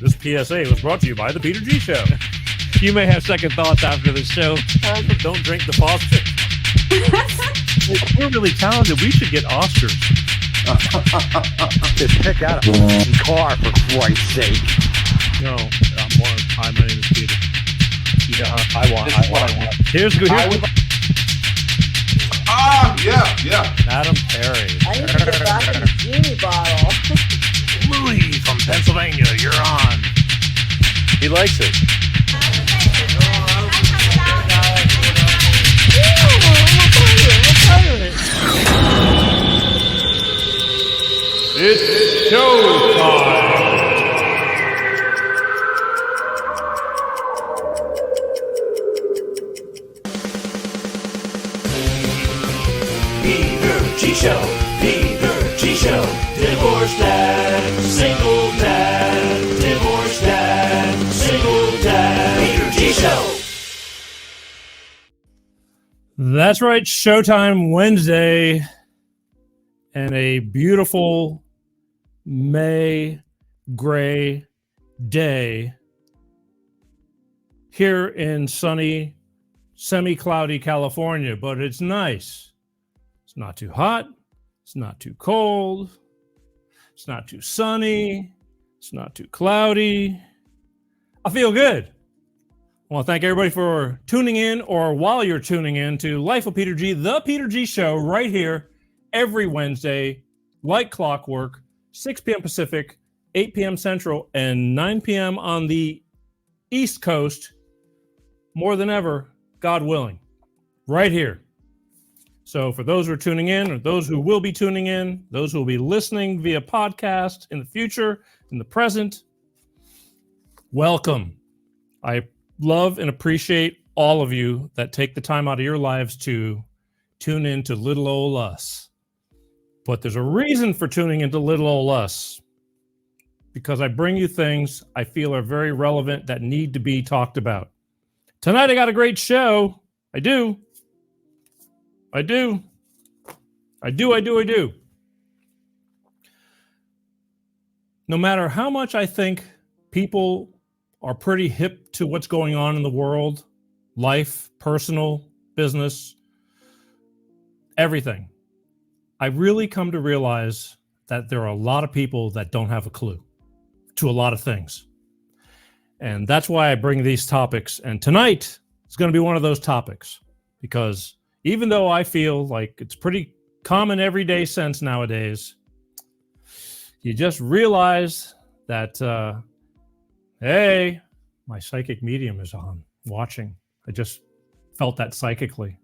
This PSA was brought to you by the Peter G Show. You may have second thoughts after the show. Don't drink the faucet. We're really talented. We should get Oscars. Just pick out a car, for Christ's sake. No, hi, my name is Peter. Yeah, I want. Here's good. Yeah. Madam Perry. I need to get back in the genie bottle. Louis from Pennsylvania, you're on. He likes it. It's showtime. Peter G Show, Peter G Show, divorced dad, single dad, divorced dad, single dad, Peter G Show. That's right, Showtime Wednesday, and a beautiful May gray day here in sunny, semi-cloudy California, but it's nice. It's not too hot. It's not too cold. It's not too sunny. It's not too cloudy. I feel good. I want to thank everybody for tuning in, or while you're tuning in, to Life of Peter G, the Peter G Show, right here every Wednesday, like clockwork, 6 p.m. Pacific, 8 p.m. Central, and 9 p.m. on the East Coast, more than ever, God willing, right here. So for those who are tuning in, or those who will be tuning in, those who will be listening via podcast in the future, in the present, welcome. I love and appreciate all of you that take the time out of your lives to tune in to Little Ol' Us. But there's a reason for tuning into Little Ol' Us, because I bring you things I feel are very relevant that need to be talked about. Tonight I got a great show. I do. No matter how much I think people are pretty hip to what's going on in the world, life, personal, business, everything, I really come to realize that there are a lot of people that don't have a clue to a lot of things. And that's why I bring these topics. And tonight is going to be one of those topics, because even though I feel like it's pretty common everyday sense nowadays, you just realize that, hey, my psychic medium is on, watching. I just felt that psychically.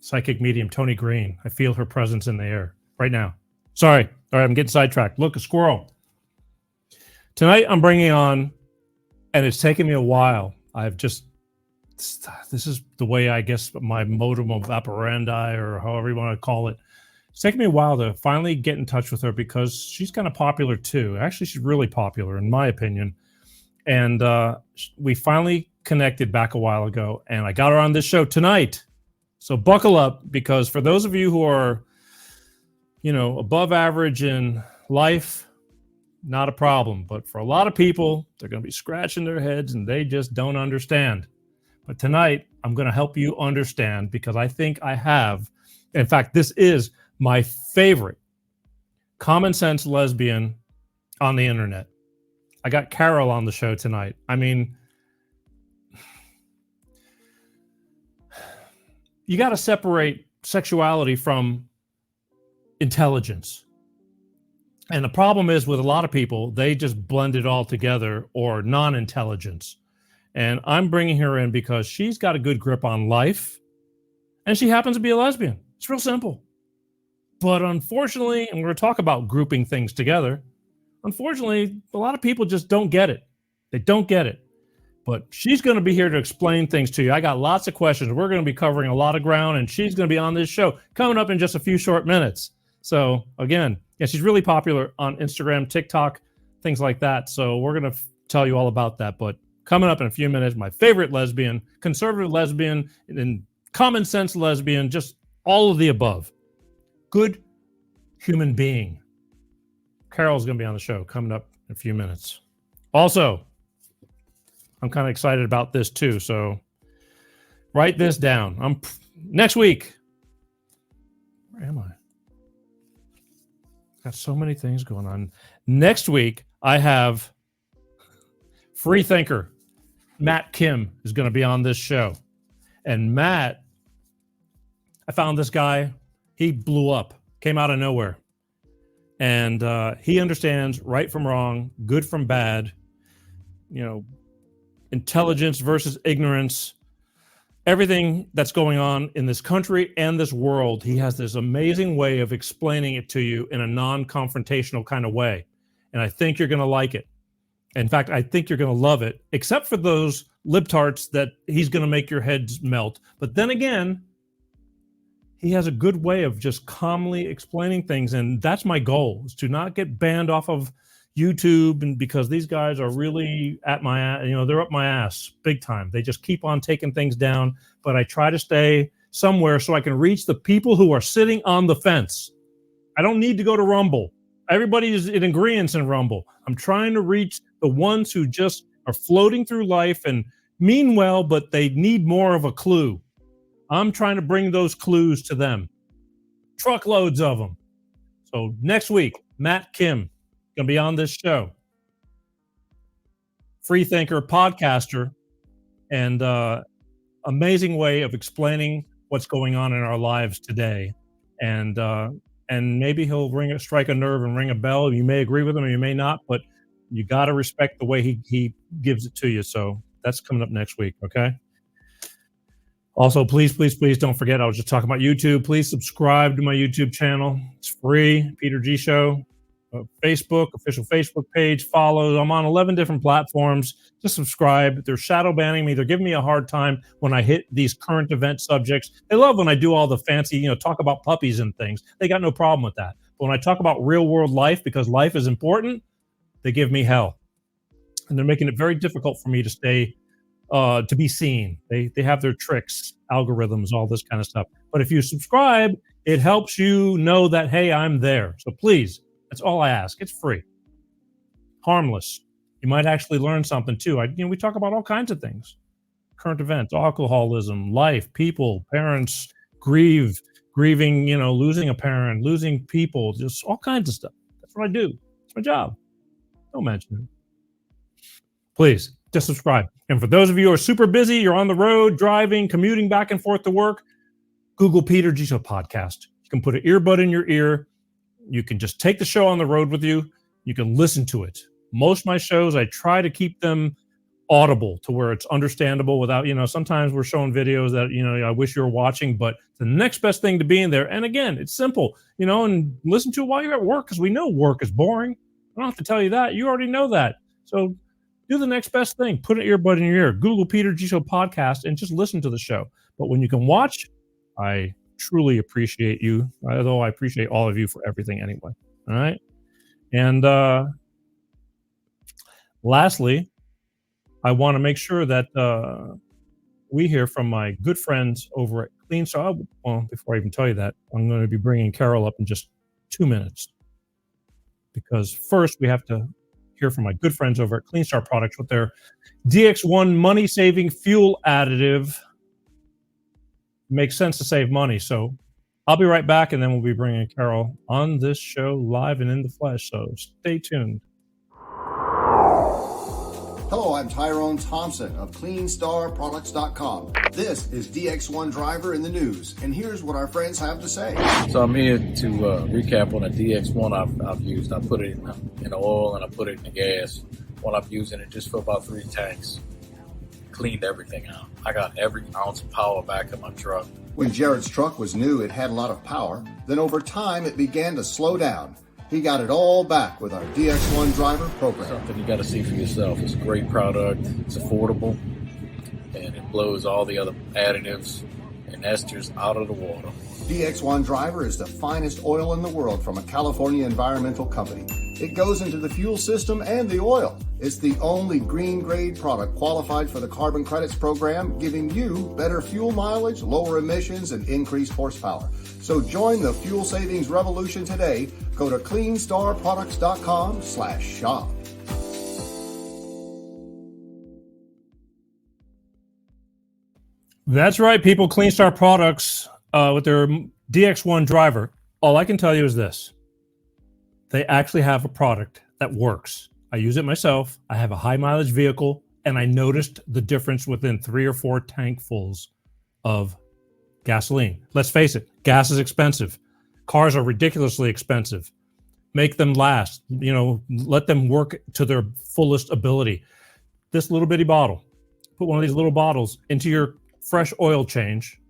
Psychic medium, Tony Green. I feel her presence in the air right now. Sorry. All right, I'm getting sidetracked. Look, a squirrel. Tonight, I'm bringing on, and it's taken me a while. This is the way, I guess, my modum operandi, or however you want to call it. It's taken me a while to finally get in touch with her, because she's kind of popular too. Actually, she's really popular, in my opinion. And we finally connected back a while ago, and I got her on this show tonight. So buckle up, because for those of you who are, above average in life, not a problem. But for a lot of people, they're going to be scratching their heads and they just don't understand. But tonight, I'm going to help you understand, because I think I have. In fact, this is my favorite common sense lesbian on the internet. I got Carol on the show tonight. I mean, you got to separate sexuality from intelligence. And the problem is, with a lot of people, they just blend it all together, or non-intelligence. And I'm bringing her in because she's got a good grip on life, and she happens to be a lesbian. It's real simple. But unfortunately, and we're going to talk about grouping things together, unfortunately, a lot of people just don't get it. They don't get it. But she's going to be here to explain things to you. I got lots of questions. We're going to be covering a lot of ground, and she's going to be on this show coming up in just a few short minutes. So again, yeah, she's really popular on Instagram, TikTok, things like that. So we're going to tell you all about that. But coming up in a few minutes, my favorite lesbian, conservative lesbian, and common sense lesbian, just all of the above. Good human being. Carol's going to be on the show coming up in a few minutes. Also, I'm kind of excited about this too. So write this down. Next week. Where am I? Got so many things going on. Next week, I have free thinker Matt Kim is going to be on this show. And Matt, I found this guy. He blew up, came out of nowhere. And he understands right from wrong, good from bad, intelligence versus ignorance, everything that's going on in this country and this world. He has this amazing way of explaining it to you in a non-confrontational kind of way. And I think you're going to like it. In fact, I think you're going to love it, except for those libtards that he's going to make your heads melt. But then again, he has a good way of just calmly explaining things. And that's my goal, is to not get banned off of YouTube, and because these guys are really at my ass, they're up my ass big time. They just keep on taking things down, but I try to stay somewhere so I can reach the people who are sitting on the fence. I don't need to go to Rumble. Everybody is in agreement in Rumble. I'm trying to reach the ones who just are floating through life and mean well, but they need more of a clue. I'm trying to bring those clues to them. Truckloads of them. So next week, Matt Kim going to be on this show. Free thinker, podcaster, and amazing way of explaining what's going on in our lives today. And maybe he'll strike a nerve and ring a bell. You may agree with him or you may not, but you got to respect the way he gives it to you. So that's coming up next week, okay? Also, please don't forget, I was just talking about YouTube. Please subscribe to my YouTube channel. It's free, Peter G Show. Facebook, official Facebook page, follow. I'm on 11 different platforms. Just subscribe. They're shadow banning me. They're giving me a hard time when I hit these current event subjects. They love when I do all the fancy, talk about puppies and things. They got no problem with that. But when I talk about real world life, because life is important, they give me hell. And they're making it very difficult for me to stay, to be seen. They have their tricks, algorithms, all this kind of stuff. But if you subscribe, it helps you know that, hey, I'm there. So please, that's all I ask. It's free. Harmless. You might actually learn something too. We talk about all kinds of things. Current events, alcoholism, life, people, parents, grieving, losing a parent, losing people, just all kinds of stuff. That's what I do. It's my job. Don't mention it. Please, just subscribe. And for those of you who are super busy, you're on the road, driving, commuting back and forth to work, Google Peter G Show podcast. You can put an earbud in your ear. You can just take the show on the road with you. You can listen to it. Most of my shows, I try to keep them audible to where it's understandable without, sometimes we're showing videos that, I wish you were watching, but the next best thing to be in there. And again, it's simple, and listen to it while you're at work, because we know work is boring. I don't have to tell you that. You already know that. So do the next best thing. Put an earbud in your ear. Google Peter G Show podcast and just listen to the show. But when you can watch, I truly appreciate you, although I appreciate all of you for everything anyway. All right. And lastly, I want to make sure that we hear from my good friends over at Clean Star. Well, before I even tell you that, I'm going to be bringing Carol up in just 2 minutes, because first we have to hear from my good friends over at Clean Star Products with their DX1 money-saving fuel additive. Makes sense to save money. So I'll be right back, and then we'll be bringing Carol on this show live and in the flesh. So stay tuned. Hello, I'm Tyrone Thompson of CleanStarProducts.com. This is DX1 Driver in the News, and here's what our friends have to say. So I'm here to recap on the DX1 I've used. I put it in the oil and I put it in the gas. While I'm using it just for about 3 tanks. Cleaned everything out. I got every ounce of power back in my truck. When Jared's truck was new, it had a lot of power. Then over time, it began to slow down. He got it all back with our DX1 Driver program. Something you got to see for yourself. It's a great product. It's affordable. And it blows all the other additives and esters out of the water. DX1 Driver is the finest oil in the world from a California environmental company. It goes into the fuel system and the oil. It's the only green grade product qualified for the carbon credits program, giving you better fuel mileage, lower emissions, and increased horsepower. So join the fuel savings revolution today. Go to CleanStarProducts.com/shop. That's right, people. Clean Start Products with their DX1 driver. All I can tell you is this. They actually have a product that works. I use it myself. I have a high mileage vehicle, and I noticed the difference within 3 or 4 tankfuls of gasoline. Let's face it, gas is expensive. Cars are ridiculously expensive. Make them last, let them work to their fullest ability. This little bitty bottle, put one of these little bottles into your fresh oil change,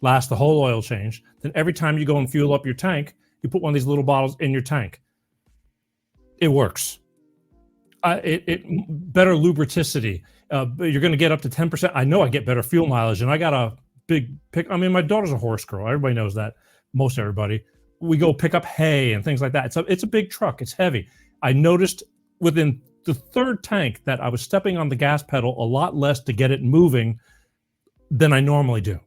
last the whole oil change. Then every time you go and fuel up your tank, you put one of these little bottles in your tank. It works. It better lubricity. You're going to get up to 10%. I know I get better fuel mileage, and I got a big pick. I mean, my daughter's a horse girl. Everybody knows that. Most everybody. We go pick up hay and things like that. It's a big truck. It's heavy. I noticed within the 3rd tank that I was stepping on the gas pedal a lot less to get it moving than I normally do.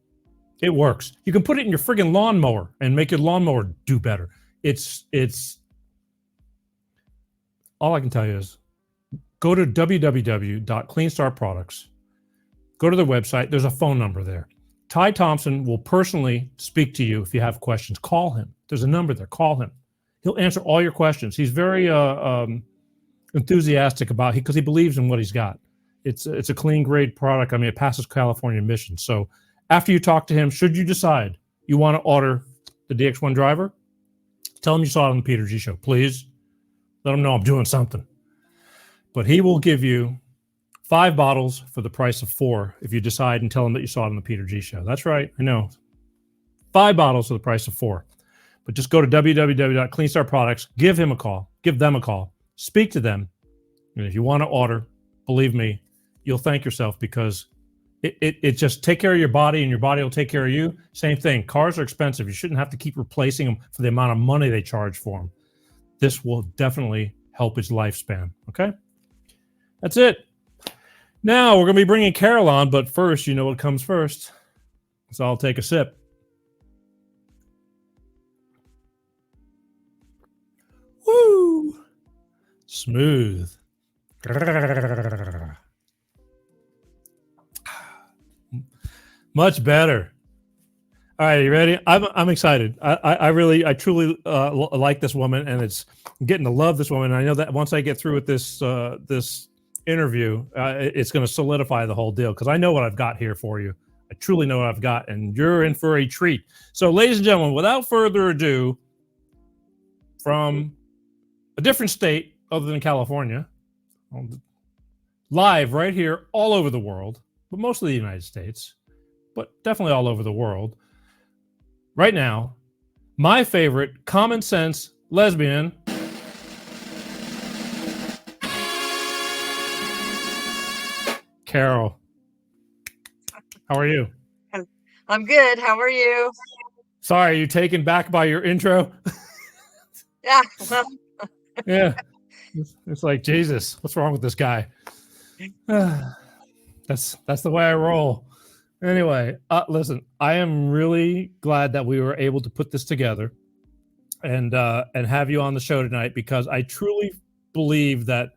It works. You can put it in your friggin' lawnmower and make your lawnmower do better. It's all I can tell you is go to www.cleanstartproducts. Go to their website. There's a phone number there. Ty Thompson will personally speak to you if you have questions. Call him. There's a number there. Call him. He'll answer all your questions. He's very enthusiastic about it because he believes in what he's got. It's a clean grade product. I mean, it passes California emissions. So after you talk to him, should you decide you want to order the DX1 driver, tell him you saw it on the Peter G Show. Please let him know I'm doing something. But he will give you 5 bottles for the price of 4 if you decide and tell him that you saw it on the Peter G Show. That's right. I know. 5 bottles for the price of 4. But just go to www.cleanstartproducts, give him a call, give them a call, speak to them. And if you want to order, believe me, you'll thank yourself because it just take care of your body and your body will take care of you. Same thing. Cars are expensive. You shouldn't have to keep replacing them for the amount of money they charge for them. This will definitely help its lifespan. Okay? That's it. Now we're going to be bringing Carol on, but first, you know what comes first. So I'll take a sip. Woo! Smooth. Much better. All right, you ready? I'm excited. I truly like this woman, and I'm getting to love this woman. And I know that once I get through with this interview, it's going to solidify the whole deal because I know what I've got here for you. I truly know what I've got, and you're in for a treat. So, ladies and gentlemen, without further ado, from a different state other than California, live right here all over the world, but mostly the United States, but definitely all over the world. Right now, my favorite common sense lesbian, Carol. How are you? I'm good. How are you? Sorry, are you taken back by your intro? Yeah. Well, Yeah. It's like, Jesus, what's wrong with this guy? That's the way I roll. Anyway, listen, I am really glad that we were able to put this together and have you on the show tonight because I truly believe that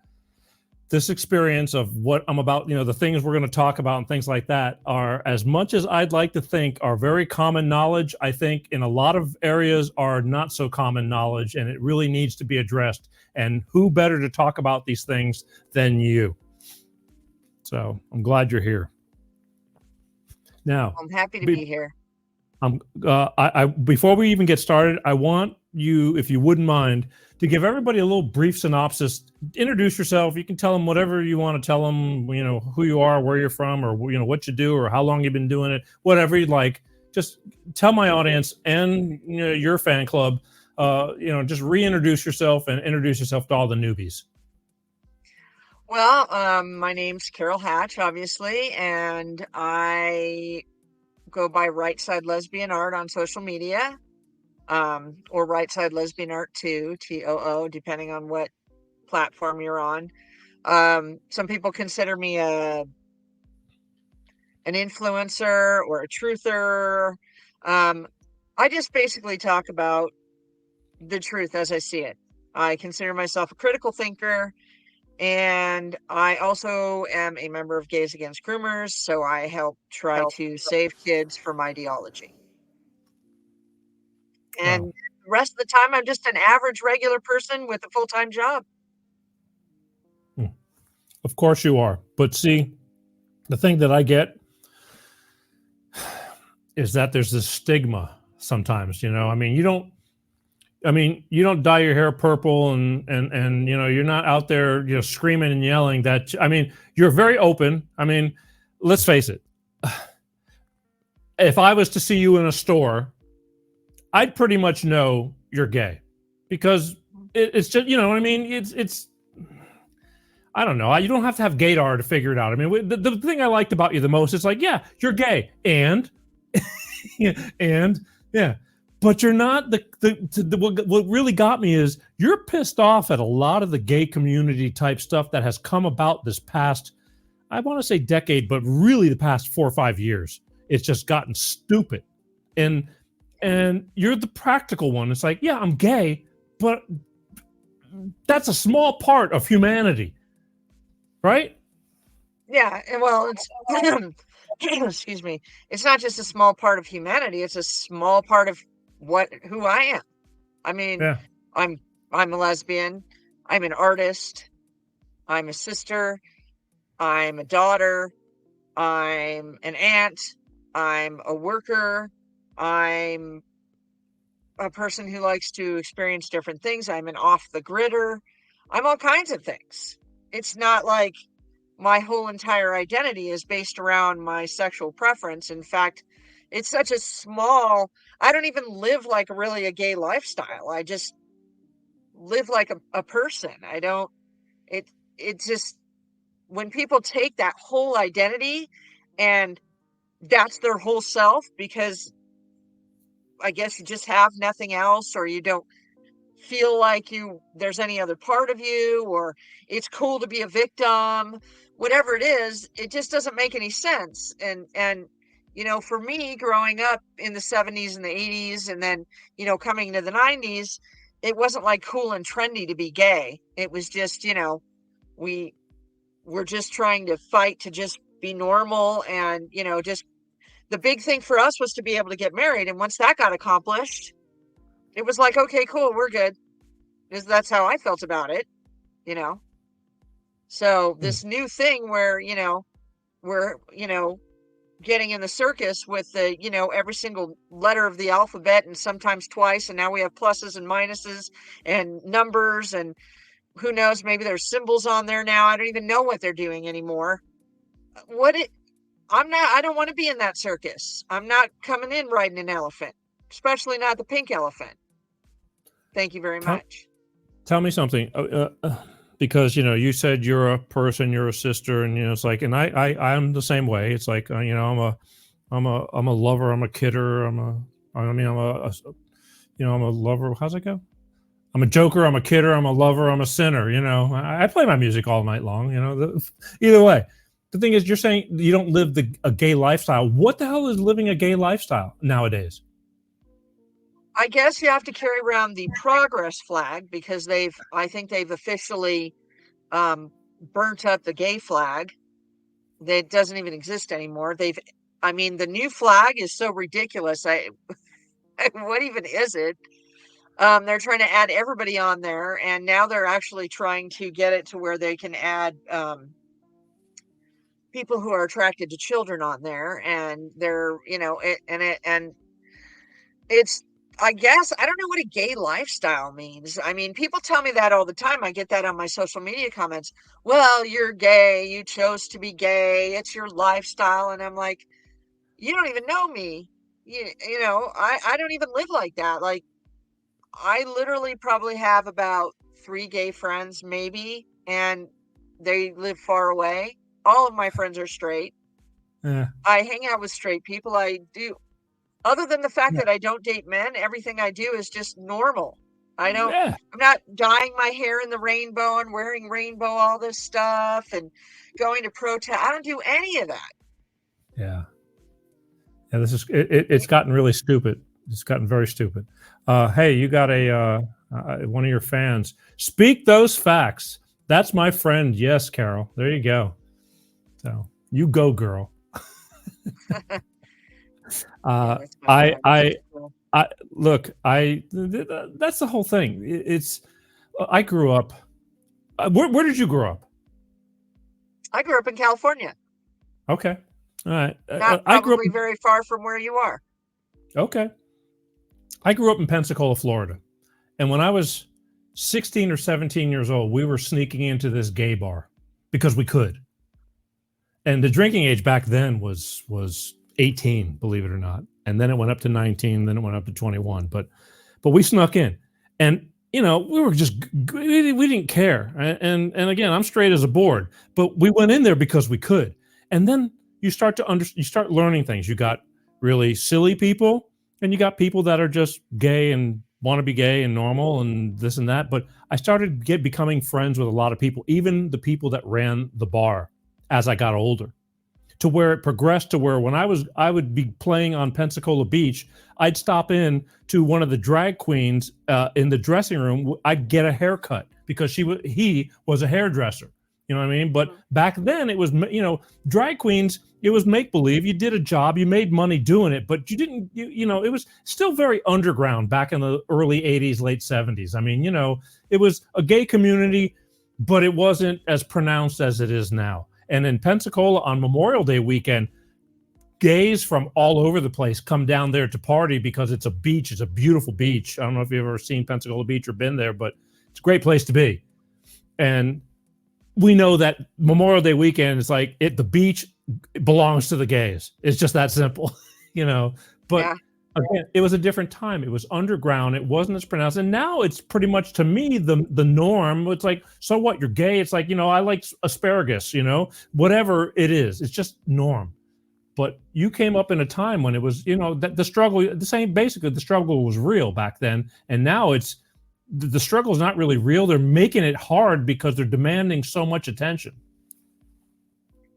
this experience of what I'm about, the things we're going to talk about and things like that are, as much as I'd like to think, are very common knowledge. I think in a lot of areas are not so common knowledge, and it really needs to be addressed. And who better to talk about these things than you? So I'm glad you're here. Now, I'm happy to be here. Before we even get started, I want you, if you wouldn't mind, to give everybody a little brief synopsis. Introduce yourself. You can tell them whatever you want to tell them, who you are, where you're from, or, what you do, or how long you've been doing it, whatever you'd like. Just tell my audience and, your fan club, just reintroduce yourself and introduce yourself to all the newbies. Well, my name's Carol Hatch, obviously, and I go by rightsidelesbianart on social media, or rightsidelesbianart 2, TOO, depending on what platform you're on. Some people consider me an influencer or a truther. I just basically talk about the truth as I see it. I consider myself a critical thinker. And I also am a member of Gays Against Groomers, so I help try to save kids from ideology. And Wow. the rest of the time, I'm just an average, regular person with a full-time job. Of course you are. But see, the thing that I get is that there's this stigma sometimes, I mean, you don't dye your hair purple and you're not out there, screaming and yelling that, you're very open. I mean, let's face it. If I was to see you in a store, I'd pretty much know you're gay because it's just, you know what I mean? It's, I don't know. You don't have to have gaydar to figure it out. I mean, the thing I liked about you the most is like, yeah, you're gay and, and yeah, but you're not what really got me is you're pissed off at a lot of the gay community type stuff that has come about this past, I want to say decade, but really the past 4 or 5 years. It's just gotten stupid. And you're the practical one. It's like, yeah, I'm gay, but that's a small part of humanity. Right? Yeah, and well, it's excuse me. It's not just a small part of humanity, it's a small part of who I am. I mean, Yeah. I'm a lesbian, I'm an artist, I'm a sister, I'm a daughter, I'm an aunt, I'm a worker, I'm a person who likes to experience different things, I'm an off the gridder, I'm all kinds of things. It's not like my whole entire identity is based around my sexual preference. In fact, it's such a small, I don't even live like really a gay lifestyle. I just live like a person. I don't, it just, when people take that whole identity and that's their whole self, because I guess you just have nothing else, or you don't feel like there's any other part of you, or it's cool to be a victim, whatever it is, it just doesn't make any sense. And for me, growing up in the 70s and the 80s, and then coming to the 90s, it wasn't like cool and trendy to be gay. It was just we were just trying to fight to just be normal, and just the big thing for us was to be able to get married. And once that got accomplished, it was like, okay, cool, we're good. That's how I felt about it, So this new thing where, we're, getting in the circus with the, every single letter of the alphabet, and sometimes twice. And now we have pluses and minuses and numbers, and who knows, maybe there's symbols on there now. I don't even know what they're doing anymore. I don't want to be in that circus. I'm not coming in riding an elephant, especially not the pink elephant. Thank you very much. Tell me something, because you said you're a person, you're a sister, and it's like, and I'm the same way. It's like I'm a lover, I'm a kidder, I'm a lover. How's it go? I'm a joker, I'm a kidder, I'm a lover, I'm a sinner. I play my music all night long. Either way. The thing is, you're saying you don't live a gay lifestyle. What the hell is living a gay lifestyle nowadays? I guess you have to carry around the progress flag, because I think they've officially burnt up the gay flag. That doesn't even exist anymore. The new flag is so ridiculous. What even is it? They're trying to add everybody on there, and now they're actually trying to get it to where they can add people who are attracted to children on there, and they're, and it's, I guess, I don't know what a gay lifestyle means. I mean, people tell me that all the time. I get that on my social media comments. Well, you're gay. You chose to be gay. It's your lifestyle. And I'm like, you don't even know me. I don't even live like that. Like, I literally probably have about 3 gay friends, maybe, and they live far away. All of my friends are straight. Yeah. I hang out with straight people. I do. Other than the fact that I don't date men, everything I do is just normal. I'm not dyeing my hair in the rainbow and wearing rainbow, all this stuff, and going to protest. I don't do any of that. Yeah. Yeah, this is it's gotten really stupid. It's gotten very stupid. Hey, you got one of your fans. Speak those facts. That's my friend. Yes, Carol. There you go. So you go, girl. Yeah, that's my I dog. I She's cool. I look. That's the whole thing. It's I grew up. Where did you grow up? I grew up in California, Okay. All right. not I grew up. probably very far from where you are. Okay. I grew up in Pensacola, Florida. And when I was 16 or 17 years old, we were sneaking into this gay bar because we could. And the drinking age back then was 18, believe it or not. And then it went up to 19, then it went up to 21. But we snuck in. And we were just we didn't care. And again, I'm straight as a board, but we went in there because we could. And then you start learning things. You got really silly people, and you got people that are just gay and want to be gay and normal and this and that. But I started becoming friends with a lot of people, even the people that ran the bar as I got older, to where it progressed to where when I would be playing on Pensacola Beach, I'd stop in to one of the drag queens in the dressing room. I'd get a haircut because he was a hairdresser. You know what I mean? But back then it was, drag queens, it was make believe. You did a job, you made money doing it, but you didn't, it was still very underground back in the early 80s, late 70s. I mean, it was a gay community, but it wasn't as pronounced as it is now. And in Pensacola on Memorial Day weekend, gays from all over the place come down there to party because it's a beach. It's a beautiful beach. I don't know if you've ever seen Pensacola Beach or been there, but it's a great place to be. And we know that Memorial Day weekend is like the beach belongs to the gays. It's just that simple, But Yeah. again, it was a different time. It was underground. It wasn't as pronounced. And now it's pretty much, to me, the norm. It's like, so what? You're gay. It's like, I like asparagus, whatever it is. It's just norm. But you came up in a time when it was, that the struggle, basically the struggle was real back then. And now it's, the struggle is not really real. They're making it hard because they're demanding so much attention.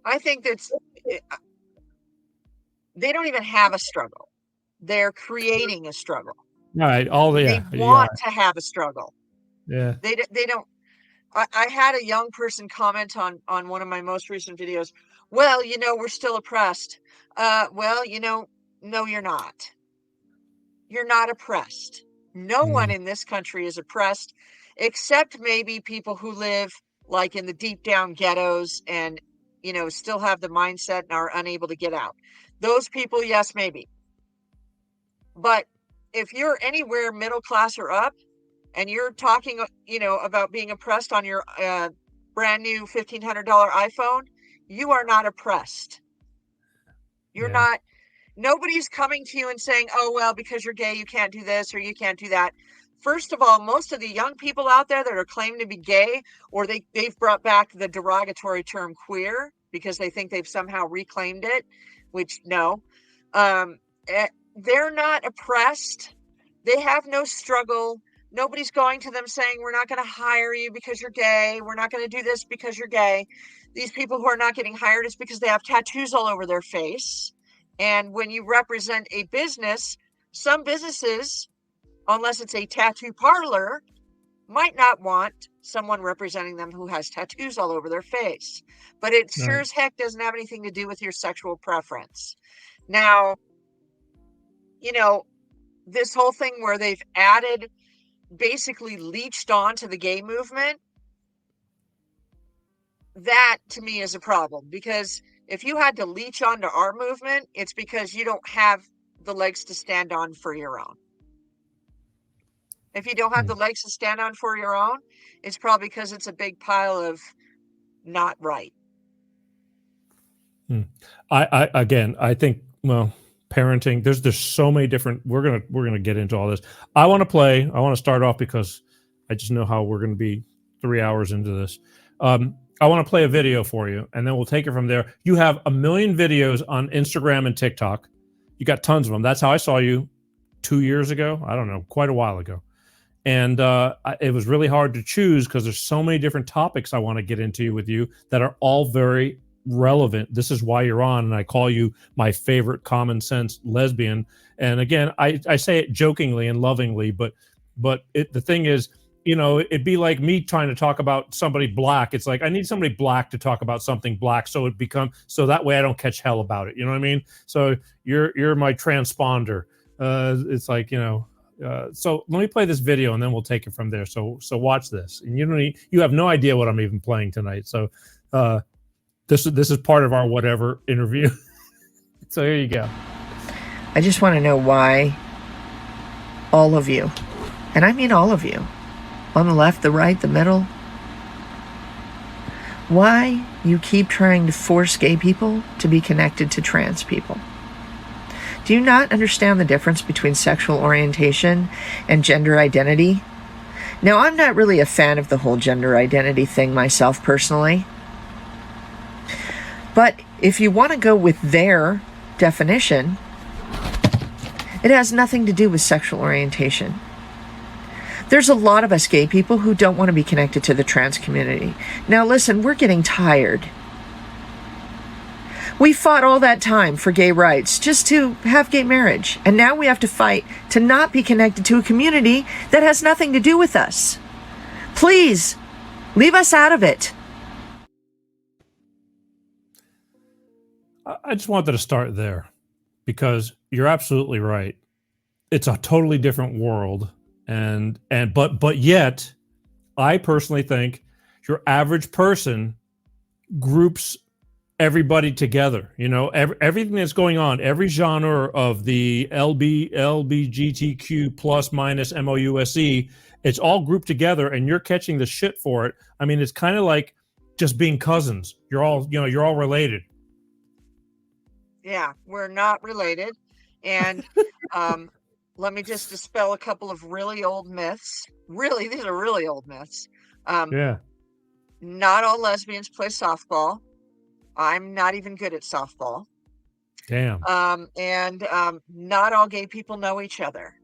I think they don't even have a struggle. They're creating a struggle. Right. They want to have a struggle. Yeah. They don't. I had a young person comment on one of my most recent videos. Well, we're still oppressed. Well, no, you're not. You're not oppressed. No one in this country is oppressed, except maybe people who live like in the deep down ghettos and, still have the mindset and are unable to get out. Those people, yes, maybe. But if you're anywhere middle class or up and you're talking, about being oppressed on your brand new $1,500 iPhone, you are not oppressed. You're not. Nobody's coming to you and saying, oh, well, because you're gay, you can't do this or you can't do that. First of all, most of the young people out there that are claiming to be gay, or they've brought back the derogatory term queer because they think they've somehow reclaimed it, which no, they're not oppressed. They have no struggle. Nobody's going to them saying, we're not going to hire you because you're gay. We're not going to do this because you're gay. These people who are not getting hired is because they have tattoos all over their face. And when you represent a business, some businesses, unless it's a tattoo parlor, might not want someone representing them who has tattoos all over their face. But it sure as heck doesn't have anything to do with your sexual preference. Now, this whole thing where they've basically leached onto the gay movement, that to me is a problem, because if you had to leech onto our movement, it's because you don't have the legs to stand on for your own. If you don't have the legs to stand on for your own, it's probably because it's a big pile of not right. I think, well, parenting, there's so many different, we're gonna get into all this. I want to start off because I just know how we're going to be 3 hours into this. I want to play a video for you, and then we'll take it from there. You have 1 million videos on Instagram and TikTok. You got tons of them. That's how I saw you 2 years ago. I don't know, quite a while ago. And it was really hard to choose because there's so many different topics I want to get into with you that are all very relevant. This is why you're on, and I call you my favorite common sense lesbian. And again, I say it jokingly and lovingly, but the thing is, you know, it'd be like me trying to talk about somebody black. It's like I need somebody black to talk about something black, so that way I don't catch hell about it. You know what I mean? So you're my transponder. It's like, you know. So let me play this video and then we'll take it from there. So watch this. And you have no idea what I'm even playing tonight. So this is part of our whatever interview. So here you go. I just want to know why all of you, and I mean all of you, on the left, the right, the middle, why you keep trying to force gay people to be connected to trans people. Do you not understand the difference between sexual orientation and gender identity? Now, I'm not really a fan of the whole gender identity thing myself personally, but if you want to go with their definition, it has nothing to do with sexual orientation. There's a lot of us gay people who don't want to be connected to the trans community. Now listen, we're getting tired. We fought all that time for gay rights, just to have gay marriage. And now we have to fight to not be connected to a community that has nothing to do with us. Please, leave us out of it. I just wanted to start there because you're absolutely right. It's a totally different world. But yet, I personally think your average person groups everybody together. You know, everything that's going on, every genre of the LBGTQ plus minus MOUSE, it's all grouped together, and you're catching the shit for it. I mean, it's kind of like just being cousins. You're all related. Yeah, we're not related. And let me just dispel a couple of really old myths. Really, these are really old myths. Yeah. Not all lesbians play softball. I'm not even good at softball. Damn. And not all gay people know each other.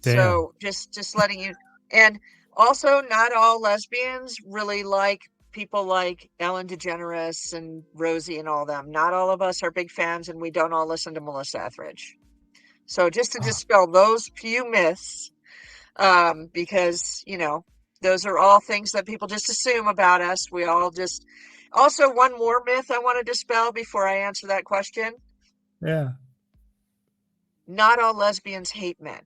Damn. So just letting you, and also not all lesbians really like people like Ellen DeGeneres and Rosie and all them. Not all of us are big fans, and we don't all listen to Melissa Etheridge. So just to dispel those few myths, because, you know, those are all things that people just assume about us. We all just, also one more myth I want to dispel before I answer that question. Yeah. Not all lesbians hate men.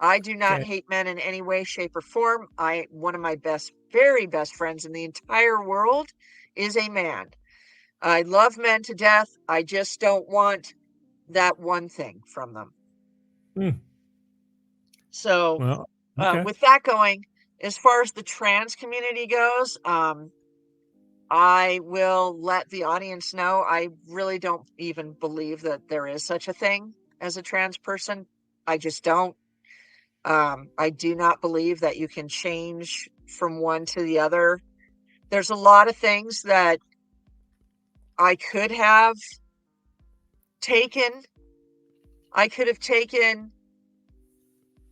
I do not hate men in any way, shape, or form. One of my very best friends in the entire world is a man. I love men to death. I just don't want that one thing from them. So, well, okay. with that going, as far as the trans community goes, I will let the audience know I really don't even believe that there is such a thing as a trans person. I just don't. I do not believe that you can change from one to the other. There's a lot of things that I could have taken. I could have taken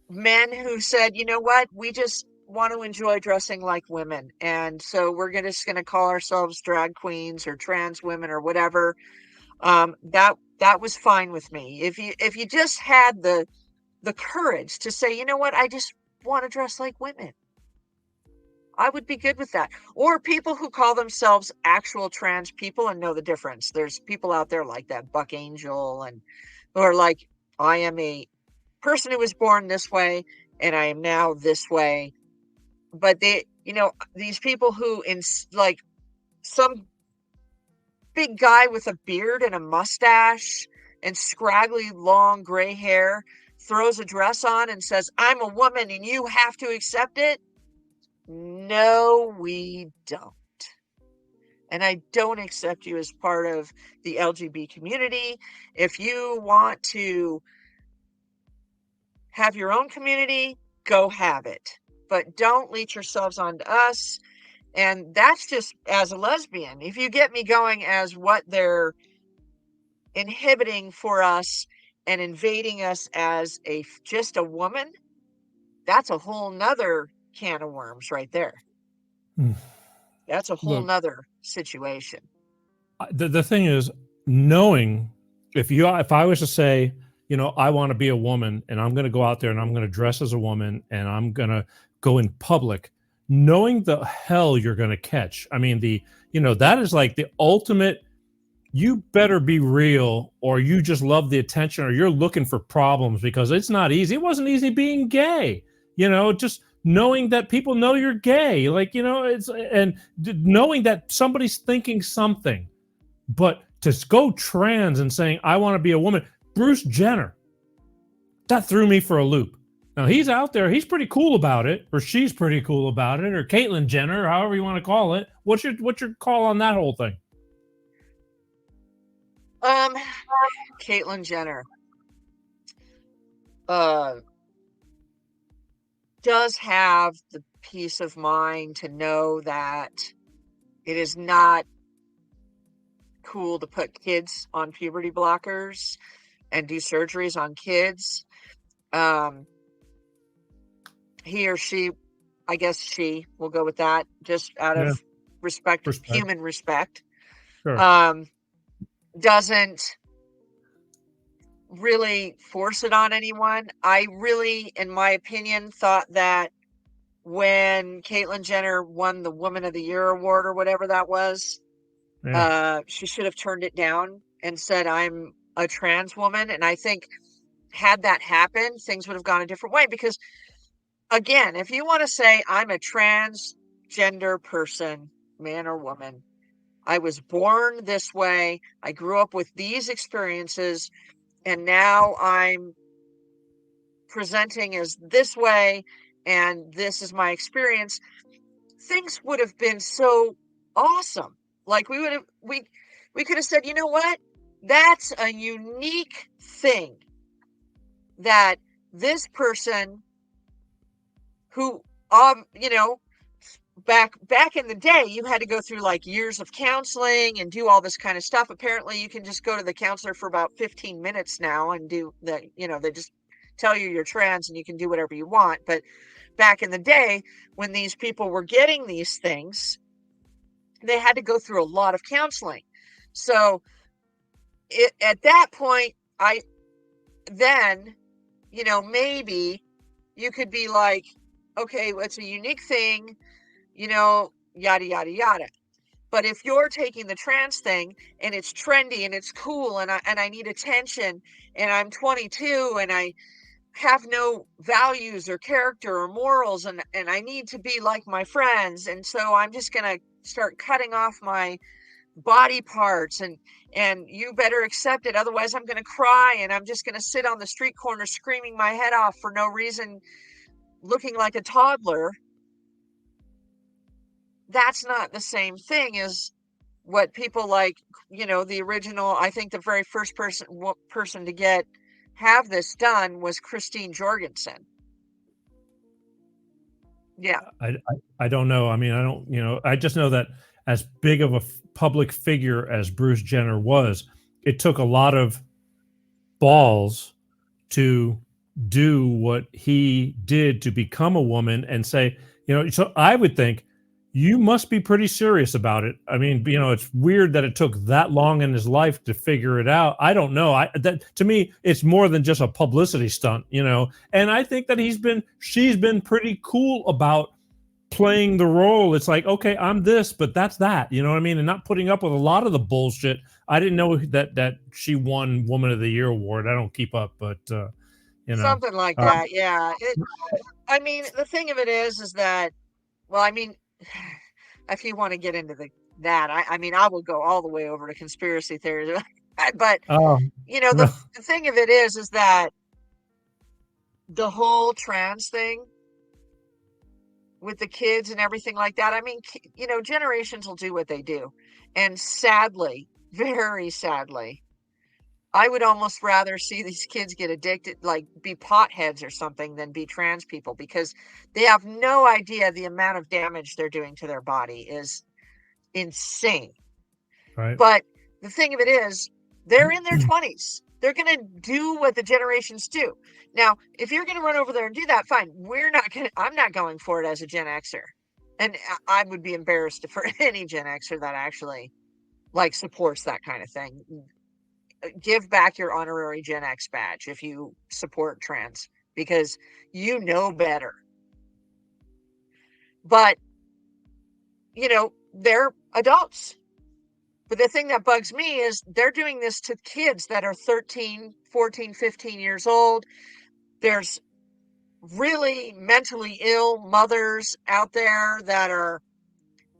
men who said, you know what, we just want to enjoy dressing like women, and so we're just going to call ourselves drag queens or trans women or whatever. That was fine with me. If you just had the courage to say, you know what, I just want to dress like women, I would be good with that. Or people who call themselves actual trans people and know the difference. There's people out there like that, Buck Angel, and who are like, I am a person who was born this way and I am now this way. But they, you know, these people who like some big guy with a beard and a mustache and scraggly long gray hair throws a dress on and says, I'm a woman and you have to accept it. No, we don't. And I don't accept you as part of the LGBT community. If you want to have your own community, go have it. But don't leech yourselves onto us. And that's just as a lesbian. If you get me going as what they're inhibiting for us and invading us as just a woman, that's a whole nother can of worms right there. That's a whole nother situation. The thing is, knowing if I was to say I want to be a woman and I'm going to go out there and I'm going to dress as a woman and I'm going to go in public, knowing the hell you're going to catch. I mean, that is like the ultimate. You better be real, or you just love the attention, or you're looking for problems, because it's not easy. It wasn't easy being gay, just knowing that people know you're gay, knowing that somebody's thinking something. But to go trans and saying, I want to be a woman, Bruce Jenner, that threw me for a loop. Now he's out there, he's pretty cool about it, or she's pretty cool about it, or Caitlyn Jenner, however you want to call it. What's your call on that whole thing? Caitlyn Jenner does have the peace of mind to know that it is not cool to put kids on puberty blockers and do surgeries on kids. He or she, I guess she will go with that, just out of respect, human respect. Sure. Doesn't really force it on anyone. I really, in my opinion, thought that when Caitlyn Jenner won the Woman of the Year award or whatever that was, she should have turned it down and said, I'm a trans woman. And I think had that happened, things would have gone a different way. Because again, if you want to say I'm a transgender person, man or woman, I was born this way, I grew up with these experiences, and now I'm presenting as this way, and this is my experience, things would have been so awesome. Like we could have said, you know what? That's a unique thing that this person who, back in the day, you had to go through like years of counseling and do all this kind of stuff. Apparently you can just go to the counselor for about 15 minutes now and do the, they just tell you you're trans and you can do whatever you want. But back in the day, when these people were getting these things, they had to go through a lot of counseling. So at that point, maybe you could be like, okay, well, it's a unique thing, yada, yada, yada. But if you're taking the trans thing and it's trendy and it's cool and I need attention and I'm 22 and I have no values or character or morals and I need to be like my friends, and so I'm just going to start cutting off my body parts and you better accept it, otherwise I'm going to cry and I'm just going to sit on the street corner screaming my head off for no reason, looking like a toddler. That's not the same thing as what people like, the original, I think the very first person to have this done was Christine Jorgensen. Yeah. I don't know. I mean, I don't, I just know that as big of a public figure as Bruce Jenner was, it took a lot of balls to do what he did to become a woman and say, so I would think you must be pretty serious about it. I mean, it's weird that it took that long in his life to figure it out. I don't know. To me, it's more than just a publicity stunt, and I think that she's been pretty cool about playing the role. It's like, okay, I'm this, but that's that, you know what I mean? And not putting up with a lot of the bullshit. I didn't know that she won Woman of the Year award. I don't keep up, but something like that. Yeah. I mean, the thing of it is that, well, I mean, if you want to get into that, I mean, I will go all the way over to conspiracy theories, but the thing of it is that the whole trans thing with the kids and everything like that, I mean, generations will do what they do. And sadly, very sadly, I would almost rather see these kids get addicted, like be potheads or something, than be trans people, because they have no idea the amount of damage they're doing to their body is insane. Right. But the thing of it is, they're in their 20s. They're going to do what the generations do. Now, if you're going to run over there and do that, fine. I'm not going for it as a Gen Xer. And I would be embarrassed for any Gen Xer that actually supports that kind of thing. give back your honorary Gen X badge if you support trans, because you know better. But, they're adults. But the thing that bugs me is they're doing this to kids that are 13, 14, 15 years old. There's really mentally ill mothers out there that are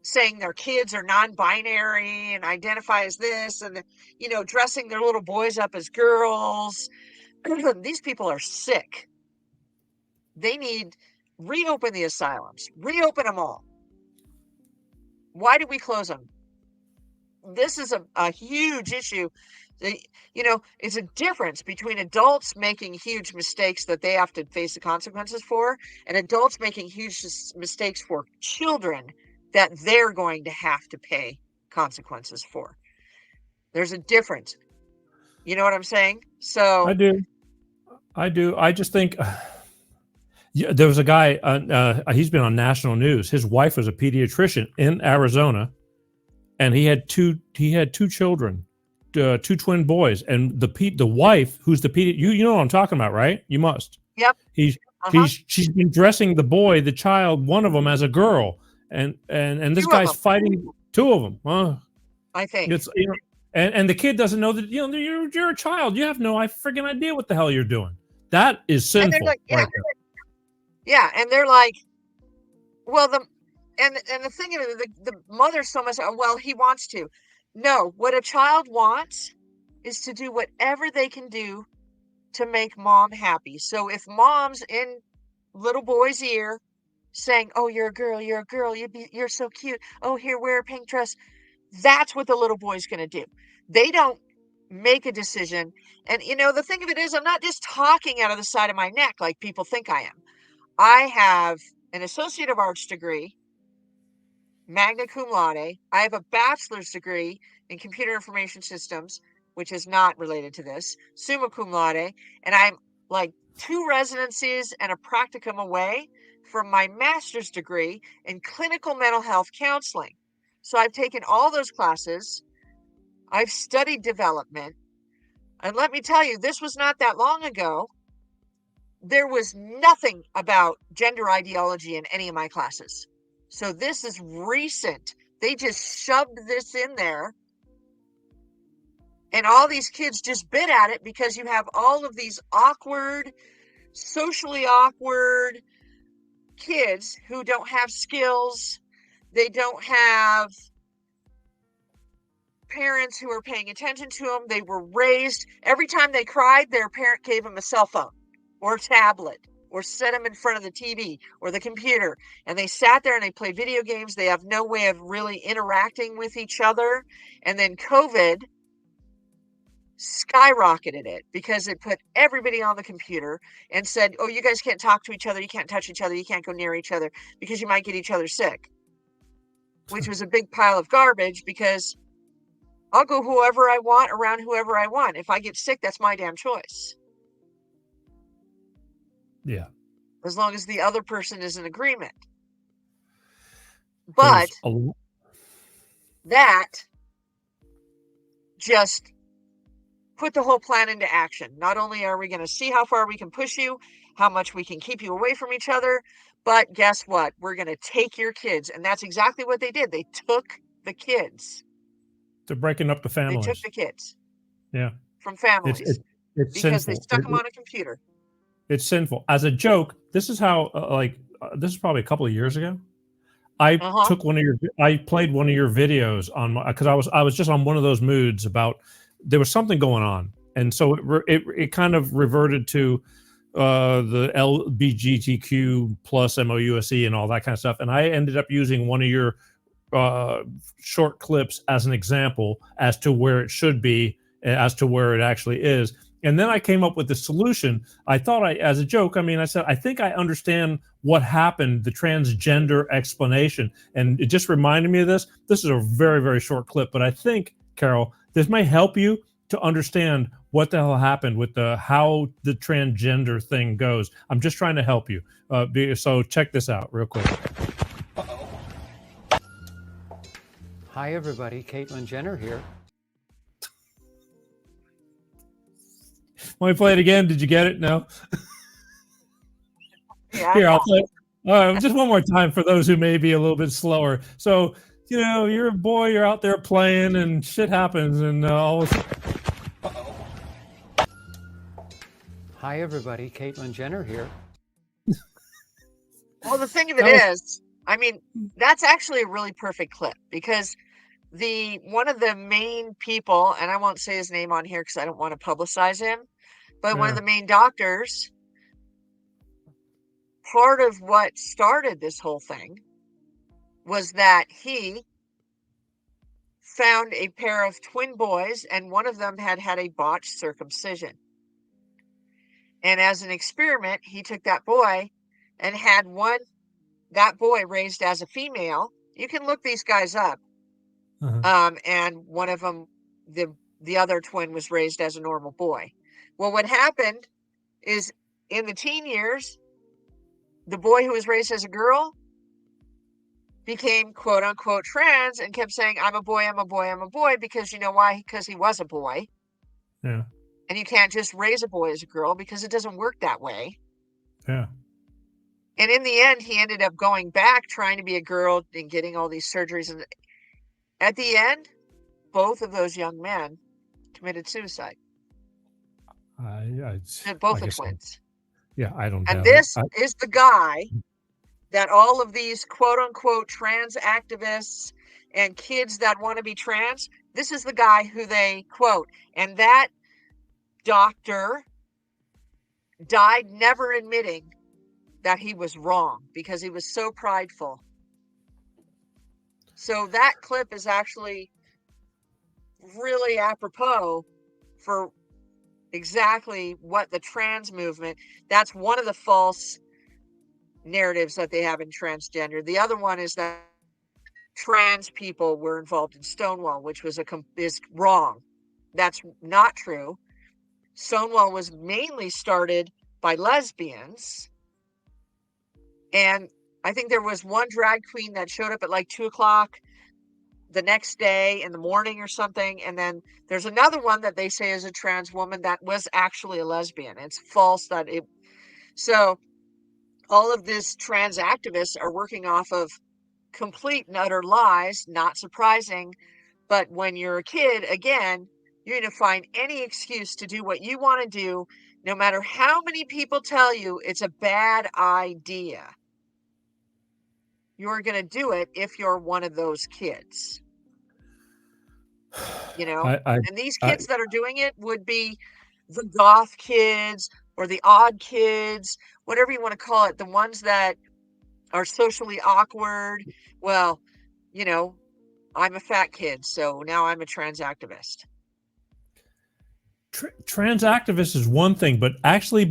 saying their kids are non-binary and identify as this, and dressing their little boys up as girls. These people are sick. They need reopen the asylums, reopen them all. Why do we close them? This is a huge issue. It's a difference between adults making huge mistakes that they have to face the consequences for, and adults making huge mistakes for children that they're going to have to pay consequences for. There's a difference. You know what I'm saying? So I do. I just think there was a guy, he's been on national news. His wife was a pediatrician in Arizona, and he had two children, two twin boys, and the wife, who's the you know what I'm talking about, right? You must. Yep. She's been dressing the child, one of them, as a girl, and this guy's fighting two of them. I think it's and the kid doesn't know that you're a child. You have no friggin' idea what the hell you're doing. That is sinful. And they're like, well, the thing is, the mother's so much, well, he wants to. No, what a child wants is to do whatever they can do to make mom happy. So if mom's in little boy's ear saying, oh, you're a girl, you're so cute, oh, here, wear a pink dress, that's what the little boy's going to do. They don't make a decision. And the thing of it is, I'm not just talking out of the side of my neck like people think I am. I have an Associate of Arts degree, magna cum laude. I have a bachelor's degree in computer information systems, which is not related to this, summa cum laude, and I'm like 2 residencies and a practicum away from my master's degree in clinical mental health counseling. So I've taken all those classes. I've studied development. And let me tell you, this was not that long ago. There was nothing about gender ideology in any of my classes. So this is recent. They just shoved this in there. And all these kids just bit at it because you have all of these socially awkward kids who don't have skills. They don't have parents who are paying attention to them. They were raised, every time they cried, their parent gave them a cell phone or a tablet or set them in front of the TV or the computer. And they sat there and they played video games. They have no way of really interacting with each other. And then COVID skyrocketed it because it put everybody on the computer and said, oh, you guys can't talk to each other. You can't touch each other. You can't go near each other because you might get each other sick, which was a big pile of garbage because I'll go whoever I want around whoever I want. If I get sick, that's my damn choice. Yeah. As long as the other person is in agreement. But that just put the whole plan into action. Not only are we going to see how far we can push you, how much we can keep you away from each other, but guess what? We're going to take your kids. And that's exactly what they did. They took the kids. They're breaking up the families. They took the kids. Yeah. From families. It's because sinful. They stuck them on a computer. It's sinful. As a joke, this is how, this is probably a couple of years ago. I took I played one of your videos on because I was just on one of those moods about there was something going on, and so it kind of reverted to the LGBTQ plus MOUSE and all that kind of stuff, and I ended up using one of your short clips as an example as to where it should be, as to where it actually is. And then I came up with the solution. I thought as a joke, I said, I think I understand what happened, the transgender explanation. And it just reminded me of this. This is a very, very short clip, but I think, Carol, this may help you to understand what the hell happened with how the transgender thing goes. I'm just trying to help you. So check this out real quick. Hi, everybody. Caitlyn Jenner here. Want me to play it again? Did you get it? No. Yeah. Here, I'll play it. Just one more time for those who may be a little bit slower. So, you're a boy, you're out there playing, and shit happens, and all of a sudden, Hi, everybody. Caitlyn Jenner here. Well, the thing of it is, I mean, that's actually a really perfect clip because one of the main people, and I won't say his name on here because I don't want to publicize him, but one of the main doctors, part of what started this whole thing was that he found a pair of twin boys, and one of them had had a botched circumcision. And as an experiment, he took that boy and had that boy raised as a female. You can look these guys up. And one of them, the other twin, was raised as a normal boy. Well, what happened is in the teen years, the boy who was raised as a girl became quote unquote trans and kept saying, I'm a boy, I'm a boy, I'm a boy, because you know why? Because he was a boy. Yeah. And you can't just raise a boy as a girl because it doesn't work that way. Yeah. And in the end, he ended up going back trying to be a girl and getting all these surgeries. And at the end, both of those young men committed suicide. Both the twins. I don't And doubt this it. is the guy that all of these quote unquote trans activists and kids that want to be trans, this is the guy who they quote. And that doctor died never admitting that he was wrong because he was so prideful. So that clip is actually really apropos for exactly what the trans movement, that's one of the false narratives that they have in transgender. The other one is that trans people were involved in Stonewall, which is wrong. That's not true. Stonewall was mainly started by lesbians. And I think there was one drag queen that showed up at like 2:00 the next day in the morning or something. And then there's another one that they say is a trans woman that was actually a lesbian. It's false so all of this trans activists are working off of complete and utter lies, not surprising. But when you're a kid, again, you're going to find any excuse to do what you want to do, no matter how many people tell you it's a bad idea. You're going to do it if you're one of those kids. And these kids that are doing it would be the goth kids or the odd kids, whatever you want to call it, the ones that are socially awkward. Well, I'm a fat kid, so now I'm a trans activist. Trans activist is one thing, but actually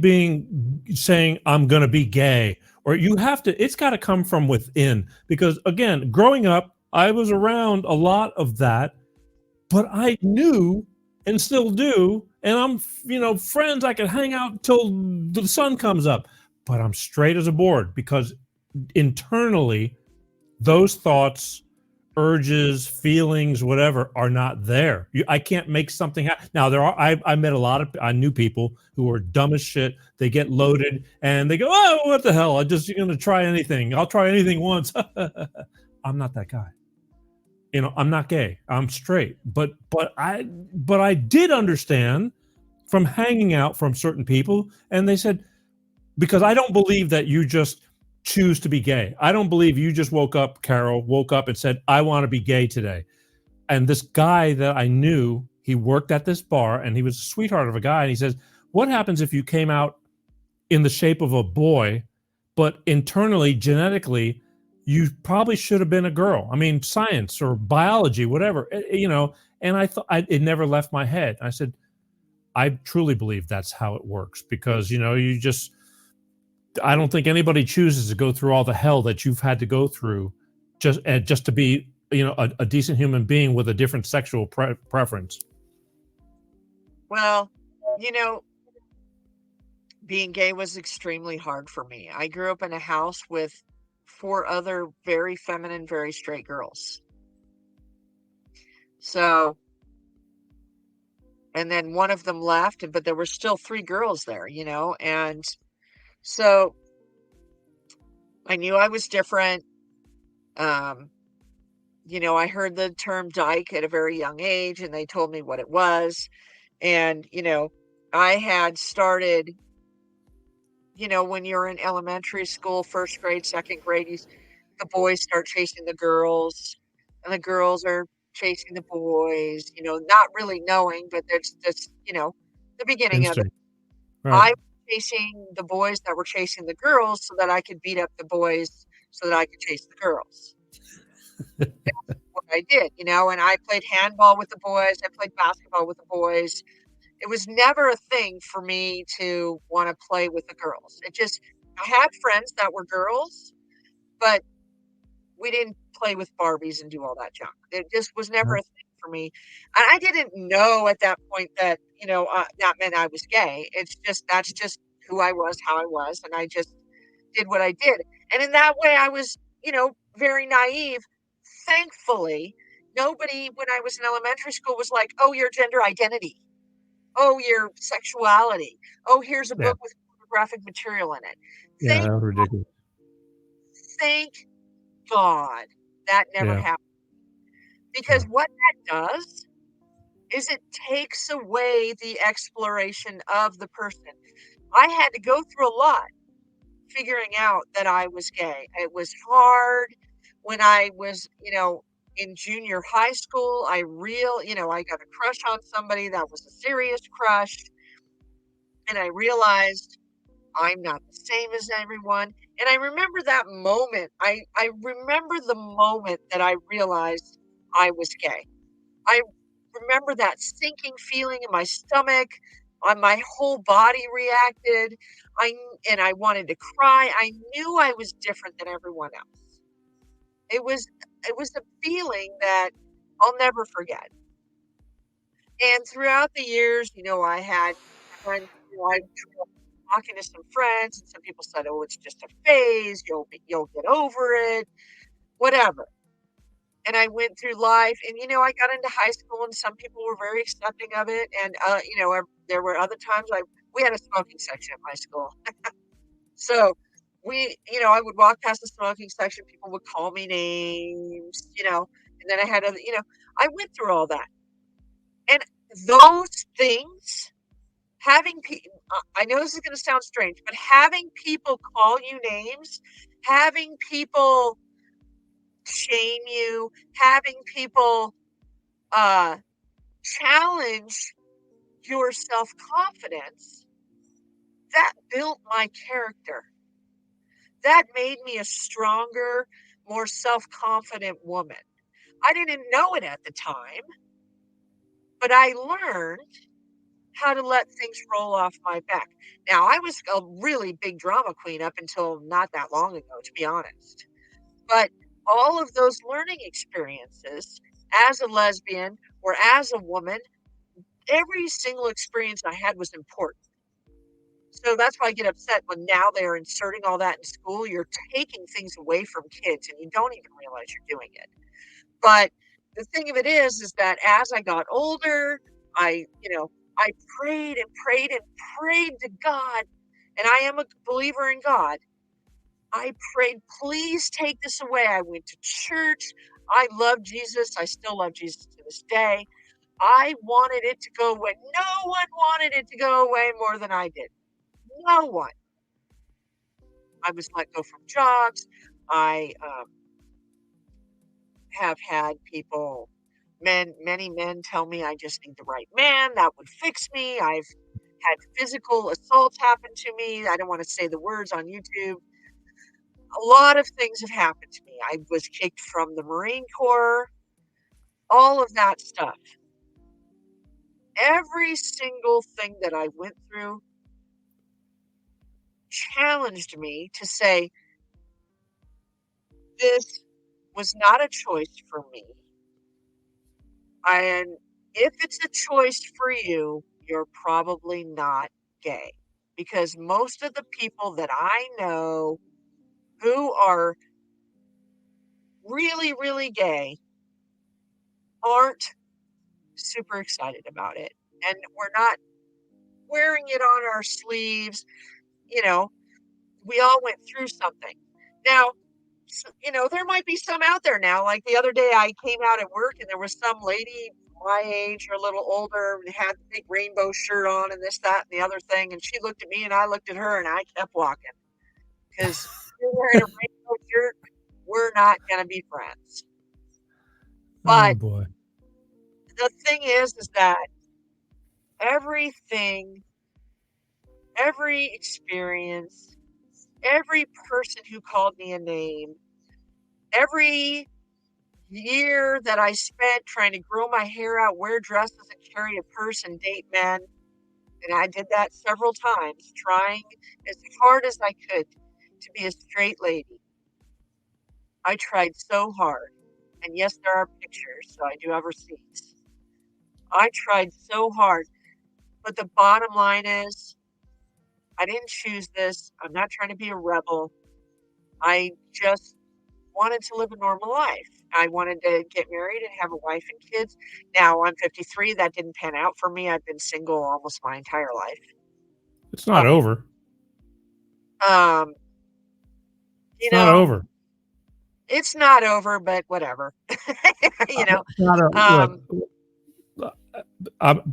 saying I'm going to be gay, or it's got to come from within. Because again, growing up, I was around a lot of that, but I knew and still do, and I'm, friends, I can hang out till the sun comes up, but I'm straight as a board because internally those thoughts, urges, feelings, whatever, are not there. I can't make something happen. Now I met I knew people who are dumb as shit. They get loaded and they go, oh, what the hell? You're going to try anything. I'll try anything once. I'm not that guy. I'm not gay. I'm straight. But I did understand from hanging out from certain people, and they said, because I don't believe that you just choose to be gay. I don't believe you just Carol woke up and said, I want to be gay today. And this guy that I knew, he worked at this bar and he was a sweetheart of a guy. And he says, what happens if you came out in the shape of a boy, but internally, genetically, you probably should have been a girl. I mean, science or biology, whatever, and I thought it never left my head. I said, I truly believe that's how it works because, I don't think anybody chooses to go through all the hell that you've had to go through just to be, a decent human being with a different sexual preference. Well, being gay was extremely hard for me. I grew up in a house with 4 other very feminine, very straight girls. So And then one of them left, but there were still 3 girls there, and so I knew I was different. Um, I heard the term dyke at a very young age, and they told me what it was. And, I had started, when you're in elementary school, first grade, second grade, the boys start chasing the girls, and the girls are chasing the boys, not really knowing, but there's just, the beginning of it. Instinct. I Right. was chasing the boys that were chasing the girls so that I could beat up the boys so that I could chase the girls. That's what I did, and I played handball with the boys. I played basketball with the boys. It was never a thing for me to want to play with the girls. I had friends that were girls, but we didn't play with Barbies and do all that junk. It just was never Right. a thing for me. And I didn't know at that point that, that meant I was gay. That's just who I was, how I was. And I just did what I did. And in that way, I was, very naive. Thankfully, nobody when I was in elementary school was like, oh, your gender identity. Oh, your sexuality. Oh, here's a Yeah. book with pornographic material in it. Yeah. Thank, That was ridiculous. thank God that never Yeah. happened. Because Yeah. what that does is it takes away the exploration of the person. I had to go through a lot figuring out that I was gay. It was hard when I was, in junior high school. I got a crush on somebody that was a serious crush. And I realized I'm not the same as everyone. And I remember that moment. I remember the moment that I realized I was gay. I remember that sinking feeling in my stomach, on my whole body reacted. And I wanted to cry. I knew I was different than everyone else. It was it was a feeling that I'll never forget. And throughout the years, I had friends, I grew up talking to some friends, and some people said, "Oh, it's just a phase. You'll get over it, whatever." And I went through life, and I got into high school, and some people were very accepting of it, and there were other times we had a smoking section at my school, so I would walk past the smoking section, people would call me names, and then I had other, I went through all that, and those things having people, I know this is going to sound strange, but having people call you names, having people shame you, having people uh, challenge your self confidence, that built my character. That made me a stronger, more self confident woman. I didn't know it at the time, but I learned how to let things roll off my back. Now, I was a really big drama queen up until not that long ago, to be honest. But all of those learning experiences as a lesbian or as a woman, every single experience I had was important. So that's why I get upset when now they're inserting all that in school. You're taking things away from kids and you don't even realize you're doing it. But the thing of it is that as I got older, I prayed and prayed and prayed to God, and I am a believer in God. I prayed, please take this away. I went to church. I love Jesus. I still love Jesus to this day. I wanted it to go away. No one wanted it to go away more than I did. No one. I was let go from jobs. I have had many men tell me I just need the right man that would fix me. I've had physical assaults happen to me. I don't want to say the words on YouTube. A lot of things have happened to me. I was kicked from the Marine Corps, all of that stuff. Every single thing that I went through challenged me to say, this was not a choice for me. And if it's a choice for you, you're probably not gay. Because most of the people that I know who are really, really gay aren't super excited about it. and we're not wearing it on our sleeves. You know, we all went through something. Now, there might be some out there now. Like the other day, I came out at work and there was some lady my age or a little older and had the big rainbow shirt on and this, that, and the other thing. And she looked at me and I looked at her and I kept walking because you're wearing a rainbow shirt. We're not going to be friends. Oh But boy. the thing is that everything, every experience, every person who called me a name, every year that I spent trying to grow my hair out, wear dresses, and carry a purse and date men, and I did that several times, trying as hard as I could to be a straight lady. I tried so hard. And yes, there are pictures, so I do have receipts. I tried so hard. But the bottom line is, I didn't choose this. I'm not trying to be a rebel. I just wanted to live a normal life. I wanted to get married and have a wife and kids. Now I'm 53. That didn't pan out for me. I've been single almost my entire life. It's not over. You It's not over. It's not over, but whatever. It's not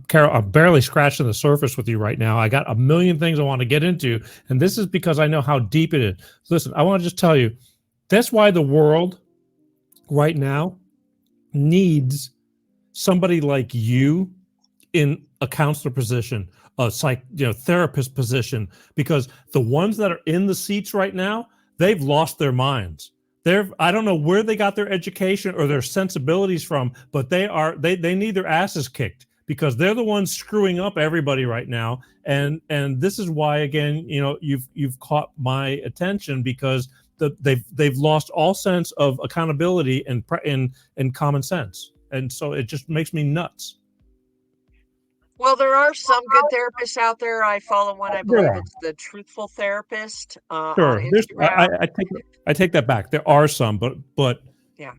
Carol, I'm barely scratching the surface with you right now. I got a million things I want to get into, and this is because I know how deep it is. Listen, I want to just tell you, that's why the world right now needs somebody like you in a counselor position, a therapist position, because the ones that are in the seats right now, they've lost their minds. I don't know where they got their education or their sensibilities from, but they need their asses kicked because they're the ones screwing up everybody right now. And this is why, again, you've caught my attention because they've lost all sense of accountability and common sense. And so it just makes me nuts. Well, there are some good therapists out there. I follow one. I believe it's the Truthful Therapist on Instagram. I take that back. There are some, but yeah,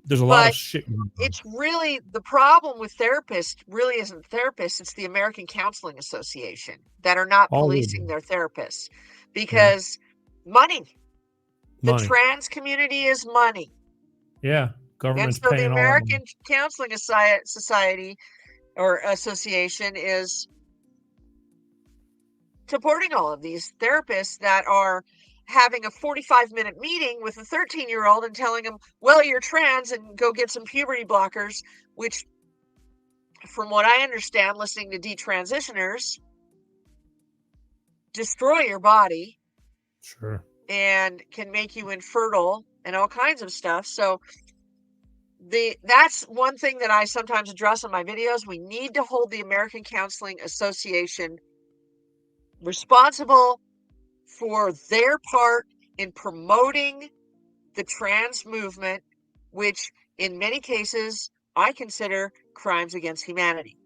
there's a lot of shit. It's really the problem with therapists. Really, isn't therapists. It's the American Counseling Association that are not policing their therapists because money. The trans community is money. Yeah, government's and so paying the American Counseling Society or association is supporting all of these therapists that are having a 45-minute meeting with a 13-year-old and telling them, well, you're trans and go get some puberty blockers, which from what I understand, listening to detransitioners, destroy your body. Sure. And can make you infertile and all kinds of stuff. So that's one thing that I sometimes address in my videos. We need to hold the American Counseling Association responsible for their part in promoting the trans movement, which in many cases I consider crimes against humanity.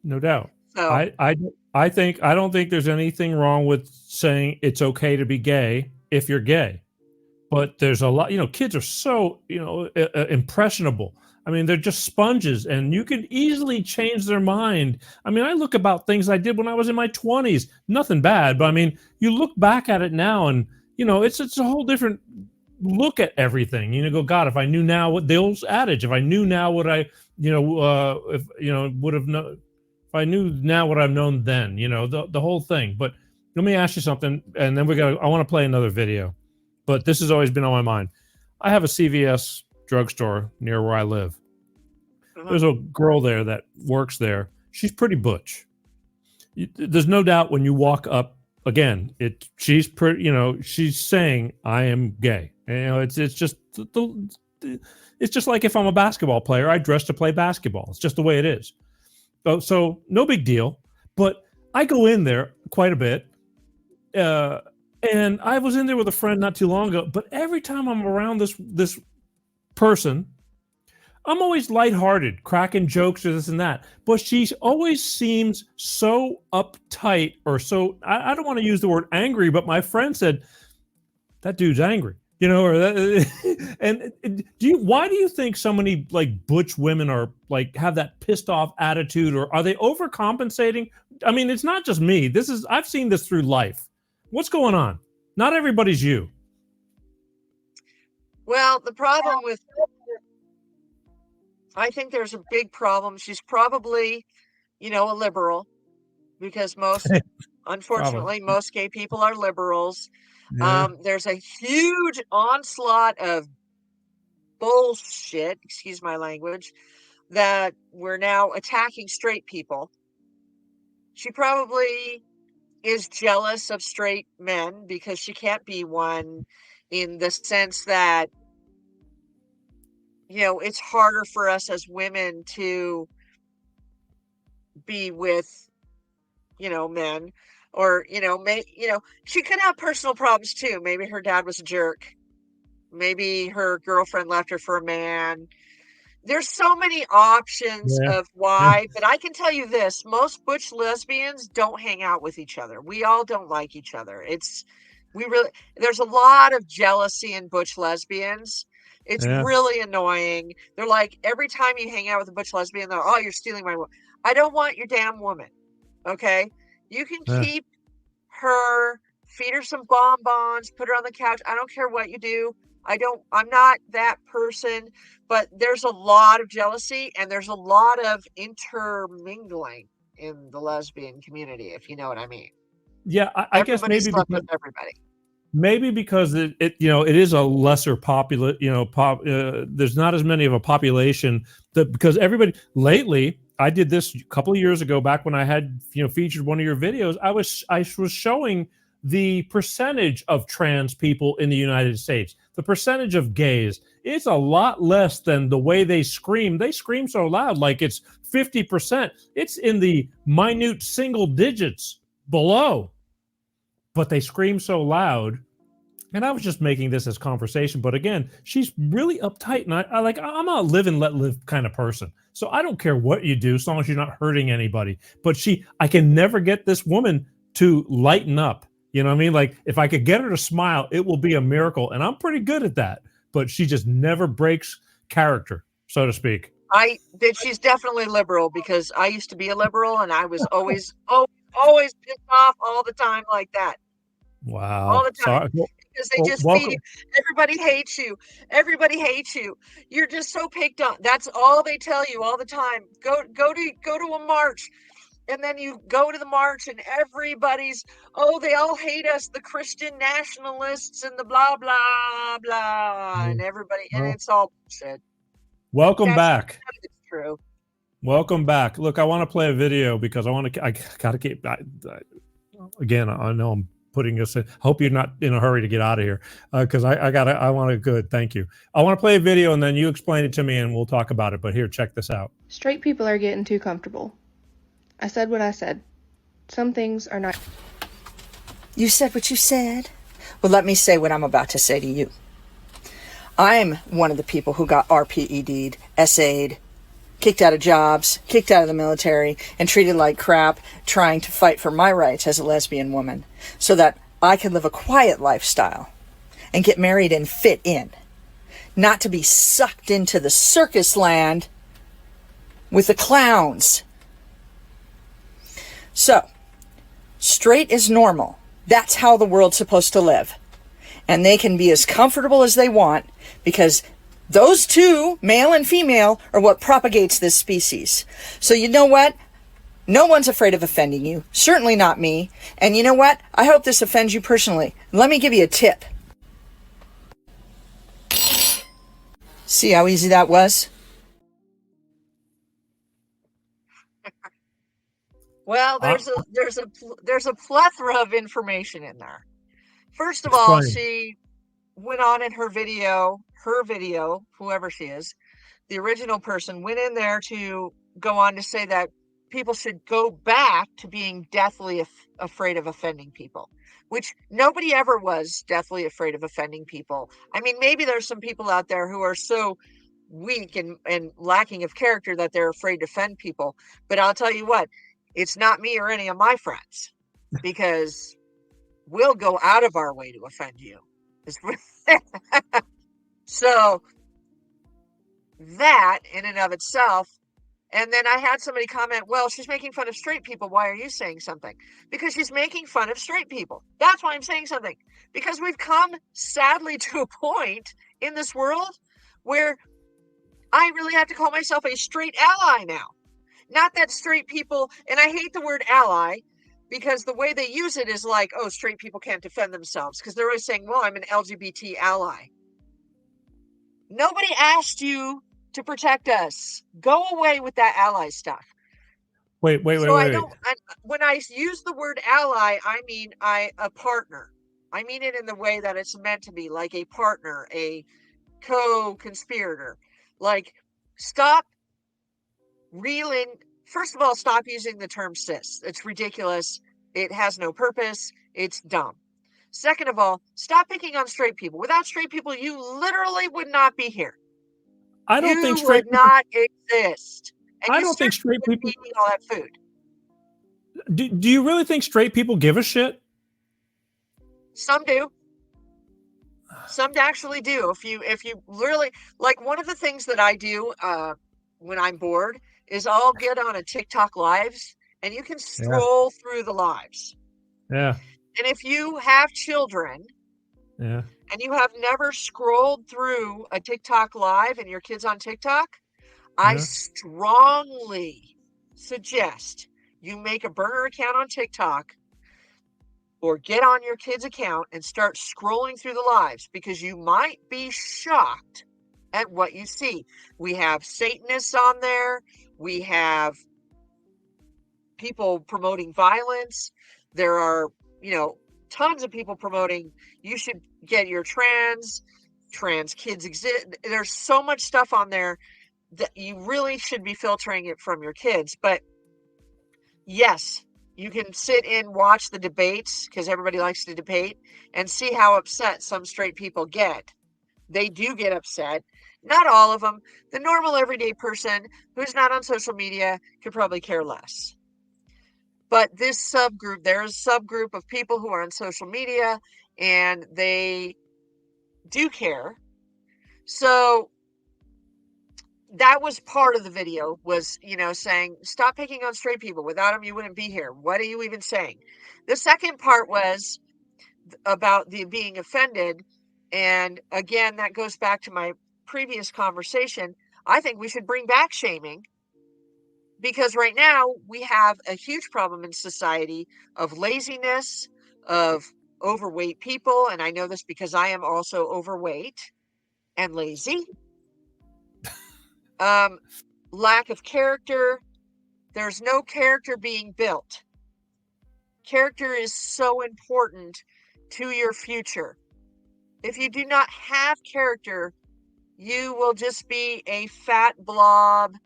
No doubt. So I don't think there's anything wrong with saying it's okay to be gay if you're gay. But there's a lot, kids are so, impressionable. I mean, they're just sponges and you can easily change their mind. I mean, I look about things I did when I was in my 20s, nothing bad. But I mean, you look back at it now and, it's a whole different look at everything. Go, God, if I knew now what the old adage, if I knew now what I, would have known, if I knew now what I've known then, the whole thing. But let me ask you something. And then I want to play another video. But this has always been on my mind. I have a CVS drugstore near where I live. There's a girl there that works there. She's pretty butch. There's no doubt when you walk up, again, she's pretty, she's saying, I am gay. And, it's just like if I'm a basketball player, I dress to play basketball. It's just the way it is. So no big deal. But I go in there quite a bit. And I was in there with a friend not too long ago, but every time I'm around this person, I'm always lighthearted, cracking jokes or this and that. But she always seems so uptight or so, I don't want to use the word angry, but my friend said, that dude's angry. You know, or that, and why do you think so many like butch women are like have that pissed off attitude, or are they overcompensating? I mean, it's not just me. I've seen this through life. What's going on? Not everybody's you. Well, the problem with, I think there's a big problem. She's probably, a liberal, because unfortunately, most gay people are liberals. Yeah. There's a huge onslaught of bullshit, excuse my language, that we're now attacking straight people. She probably is jealous of straight men because she can't be one, in the sense that, it's harder for us as women to be with, men, or, she could have personal problems too. Maybe her dad was a jerk. Maybe her girlfriend left her for a man. There's so many options of why, but I can tell you this, most butch lesbians don't hang out with each other. We all don't like each other. There's a lot of jealousy in butch lesbians. It's really annoying. They're like, every time you hang out with a butch lesbian, they're, oh, you're stealing my woman. I don't want your damn woman. Okay. You can keep her, feed her some bonbons, put her on the couch. I don't care what you do. I'm not that person, but there's a lot of jealousy and there's a lot of intermingling in the lesbian community, if you know what I mean. Yeah, I guess maybe slept with everybody. Maybe because it is a lesser population, there's not as many of a population because everybody lately. I did this a couple of years ago, back when I had featured one of your videos. I was showing the percentage of trans people in the United States, the percentage of gays. It's a lot less than the way they scream. They scream so loud, like it's 50%. It's in the minute single digits below, but they scream so loud. And I was just making this as conversation, but again, she's really uptight, and I'm a live and let live kind of person. So I don't care what you do, as long as you're not hurting anybody. But I can never get this woman to lighten up. You know what I mean? Like, if I could get her to smile, it will be a miracle, and I'm pretty good at that. But she just never breaks character, so to speak. She's definitely liberal, because I used to be a liberal, and I was always pissed off all the time like that. Wow. All the time. Sorry. Because they just feed you. Everybody hates you. Everybody hates you. You're just so picked on. That's all they tell you all the time. Go to a march. And then you go to the march and everybody's, they all hate us, the Christian nationalists and the blah, blah, blah. And everybody, and it's all bullshit. Welcome back. It's true. Welcome back. Look, I want to play a video because I got to keep, again, I know I'm putting us in. Hope you're not in a hurry to get out of here, because I want to. Good, thank you. I want to play a video and then you explain it to me and we'll talk about it. But here, check this out. Straight people are getting too comfortable. I said what I said. Some things are not. You said what you said. Well, let me say what I'm about to say to you. I'm one of the people who got RPED'd, SA'd, kicked out of jobs, kicked out of the military, and treated like crap, trying to fight for my rights as a lesbian woman, so that I could live a quiet lifestyle and get married and fit in, not to be sucked into the circus land with the clowns. So, straight is normal. That's how the world's supposed to live. And they can be as comfortable as they want, because those two, male and female, are what propagates this species. So you know what? No one's afraid of offending you. Certainly not me. And you know what? I hope this offends you personally. Let me give you a tip. See how easy that was? Well, there's a plethora of information in there. First of all, she went on in her video, whoever she is, the original person, went in there to go on to say that people should go back to being deathly afraid of offending people, which nobody ever was deathly afraid of offending people. I mean, maybe there's some people out there who are so weak and lacking of character that they're afraid to offend people. But I'll tell you what, it's not me or any of my friends, because we'll go out of our way to offend you. So that in and of itself. And then I had somebody comment, well, she's making fun of straight people. Why are you saying something? Because she's making fun of straight people. That's why I'm saying something. Because we've come, sadly, to a point in this world where I really have to call myself a straight ally now. Not that straight people, and I hate the word ally because the way they use it is like, oh, straight people can't defend themselves. Because they're always saying, well, I'm an LGBT ally. Nobody asked you to protect us. Go away with that ally stuff. Wait. When I use the word ally, I mean a partner. I mean it in the way that it's meant to be, like a partner, a co-conspirator. Like, stop reeling. First of all, stop using the term cis. It's ridiculous. It has no purpose. It's dumb. Second of all, stop picking on straight people. Without straight people, you literally would not be here. I don't You think straight would people, not exist. And I you don't think straight certainly people. wouldn't be eating all that food. Do you really think straight people give a shit? Some do. Some actually do. If you literally, like, one of the things that I do when I'm bored is I'll get on a TikTok lives, and you can scroll through the lives. Yeah. And if you have children Yeah. and you have never scrolled through a TikTok live and your kid's on TikTok, I strongly suggest you make a burner account on TikTok or get on your kid's account and start scrolling through the lives, because you might be shocked at what you see. We have Satanists on there. We have people promoting violence. There are, tons of people promoting you should get your trans kids exist. There's so much stuff on there that you really should be filtering it from your kids. But yes, you can sit and watch the debates, because everybody likes to debate, and see how upset some straight people get. They do get upset. Not all of them. The normal everyday person who's not on social media could probably care less. But this subgroup, there's a subgroup of people who are on social media and they do care. So that was part of the video, was, saying, stop picking on straight people. Without them, you wouldn't be here. What are you even saying? The second part was about the being offended. And again, that goes back to my previous conversation. I think we should bring back shaming, because right now we have a huge problem in society of laziness, of overweight people. And I know this because I am also overweight and lazy. Lack of character. There's no character being built. Character is so important to your future. If you do not have character, you will just be a fat blob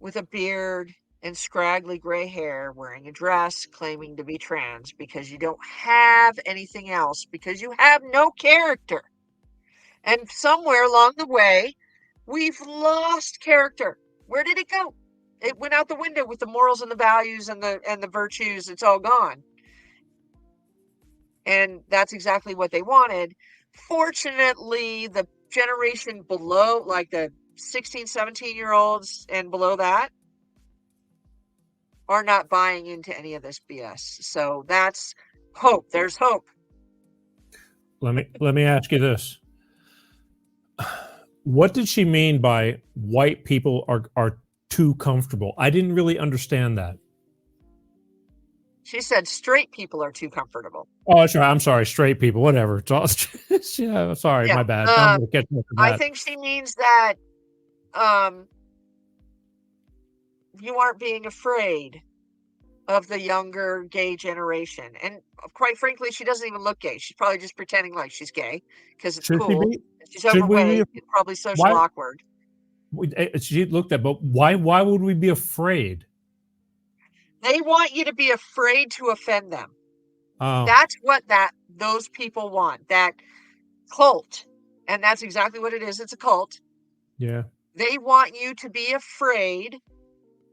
with a beard and scraggly gray hair, wearing a dress, claiming to be trans, because you don't have anything else, because you have no character. And somewhere along the way, we've lost character. Where did it go? It went out the window with the morals and the values and the virtues. It's all gone. And that's exactly what they wanted. Fortunately, the generation below, like the 16, 17-year-olds and below that, are not buying into any of this BS. So that's hope. There's hope. Let me ask you this. What did she mean by white people are too comfortable? I didn't really understand that. She said straight people are too comfortable. Oh, sure. I'm sorry. Straight people, whatever. It's all, yeah, sorry, my bad. I'm gonna catch up to I that. think she means that you aren't being afraid of the younger gay generation. And quite frankly, she doesn't even look gay. She's probably just pretending like she's gay because it's Should she cool. be? She's Should we overweight be? and probably social awkward. She looked at, but why would we be afraid? They want you to be afraid to offend them. Oh. That's what those people want. That cult. And that's exactly what it is. It's a cult. Yeah. They want you to be afraid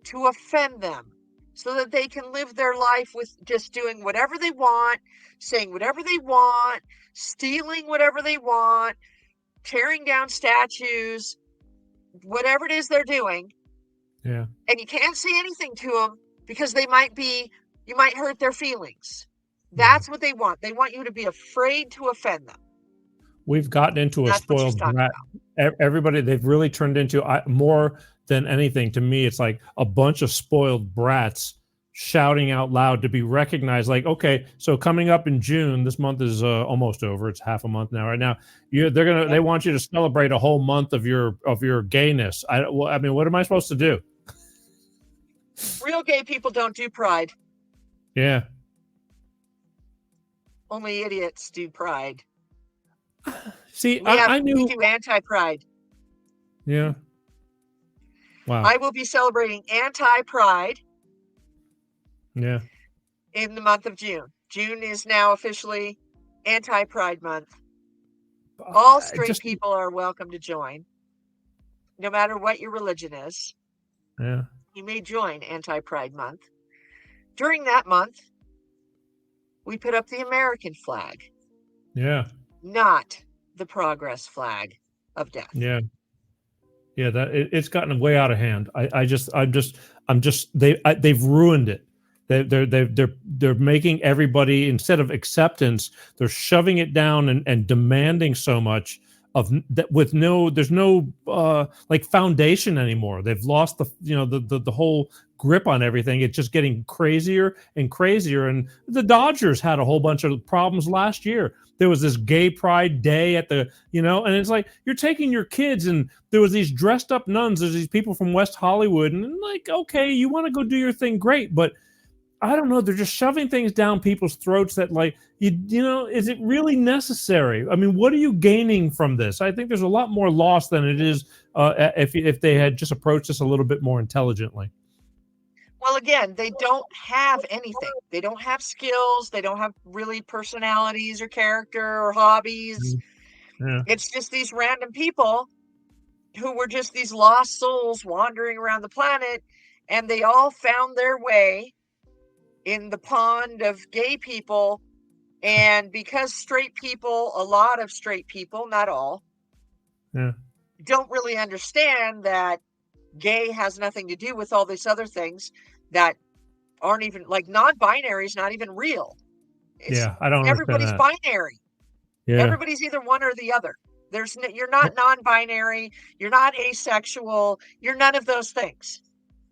to offend them. so that they can live their life with just doing whatever they want, saying whatever they want, stealing whatever they want, tearing down statues, whatever it is they're doing. Yeah. And you can't say anything to them because you might hurt their feelings. That's what they want. They want you to be afraid to offend them. We've gotten into a That's what she's spoiled talking brat. Everybody, they've really turned into more than anything. To me, it's like a bunch of spoiled brats shouting out loud to be recognized. Like, okay, so coming up in June, this month is almost over. It's half a month now. Right now, they want you to celebrate a whole month of your gayness. I mean, what am I supposed to do? Real gay people don't do pride. Yeah. Only idiots do pride. See, I knew. We do anti-pride. Yeah. Wow. I will be celebrating anti-pride. Yeah. In the month of June. June is now officially anti-pride month. All straight people are welcome to join, no matter what your religion is. Yeah. You may join anti-pride month. During that month, we put up the American flag. Yeah. Not the progress flag of death. Yeah. Yeah, it's gotten way out of hand. They've ruined it. They're making everybody, instead of acceptance, they're shoving it down and demanding so much of that with there's no like foundation anymore. They've lost the whole grip on everything. It's just getting crazier and crazier. And the Dodgers had a whole bunch of problems last year. There was this gay pride day at and it's like, you're taking your kids, and there was these dressed up nuns. There's these people from West Hollywood, and like, okay, you want to go do your thing, great, but I don't know. They're just shoving things down people's throats that, like, is it really necessary? I mean, what are you gaining from this? I think there's a lot more loss than it is if they had just approached this a little bit more intelligently. Well, again, they don't have anything. They don't have skills. They don't have really personalities or character or hobbies. Yeah. It's just these random people who were just these lost souls wandering around the planet, and they all found their way in the pond of gay people. And because a lot of straight people, not all, don't really understand that gay has nothing to do with all these other things that aren't even, like, non-binary is not even real. I don't. Everybody's binary. Yeah. Everybody's either one or the other. You're not non-binary. You're not asexual. You're none of those things.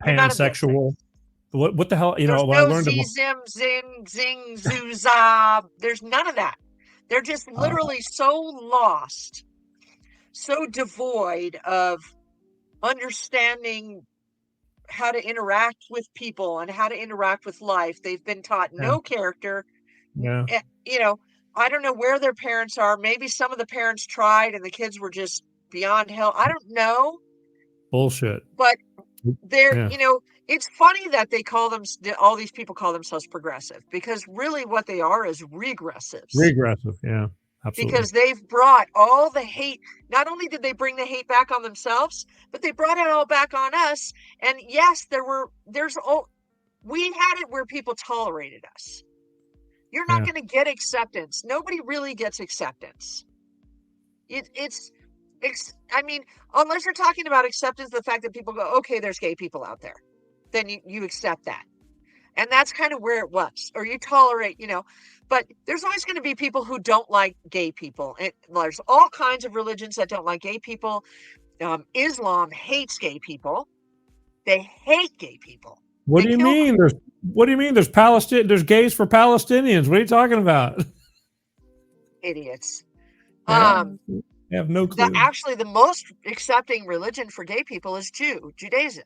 Pansexual. What the hell? There's I learned Z, zim, zin, zing, zooza. There's none of that. They're just literally so lost, so devoid of understanding how to interact with people and how to interact with life. They've been taught no character. Yeah. I don't know where their parents are. Maybe some of the parents tried and the kids were just beyond hell. I don't know. Bullshit. But they're, it's funny that all these people call themselves progressive, because really what they are is regressives. Regressive, yeah, absolutely. Because they've brought all the hate. Not only did they bring the hate back on themselves, but they brought it all back on us. And yes, we had it where people tolerated us. You're not going to get acceptance. Nobody really gets acceptance. I mean, unless you're talking about acceptance, the fact that people go, okay, there's gay people out there, then you accept that. And that's kind of where it was. Or you tolerate, but there's always going to be people who don't like gay people. And there's all kinds of religions that don't like gay people. Islam hates gay people. They hate gay people. What do you mean? There's There's gays for Palestinians. What are you talking about? Idiots. Yeah. I have no clue. Actually, the most accepting religion for gay people is Judaism.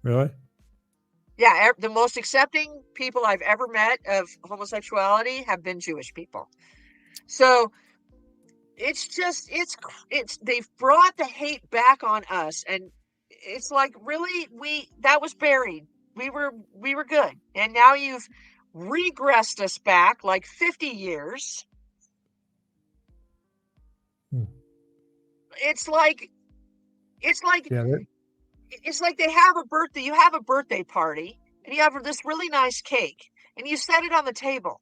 Really? Yeah, the most accepting people I've ever met of homosexuality have been Jewish people. So they've brought the hate back on us, and it's like, really, that was buried. We were good, and now you've regressed us back like 50 years. It's like they have a birthday. You have a birthday party, and you have this really nice cake, and you set it on the table,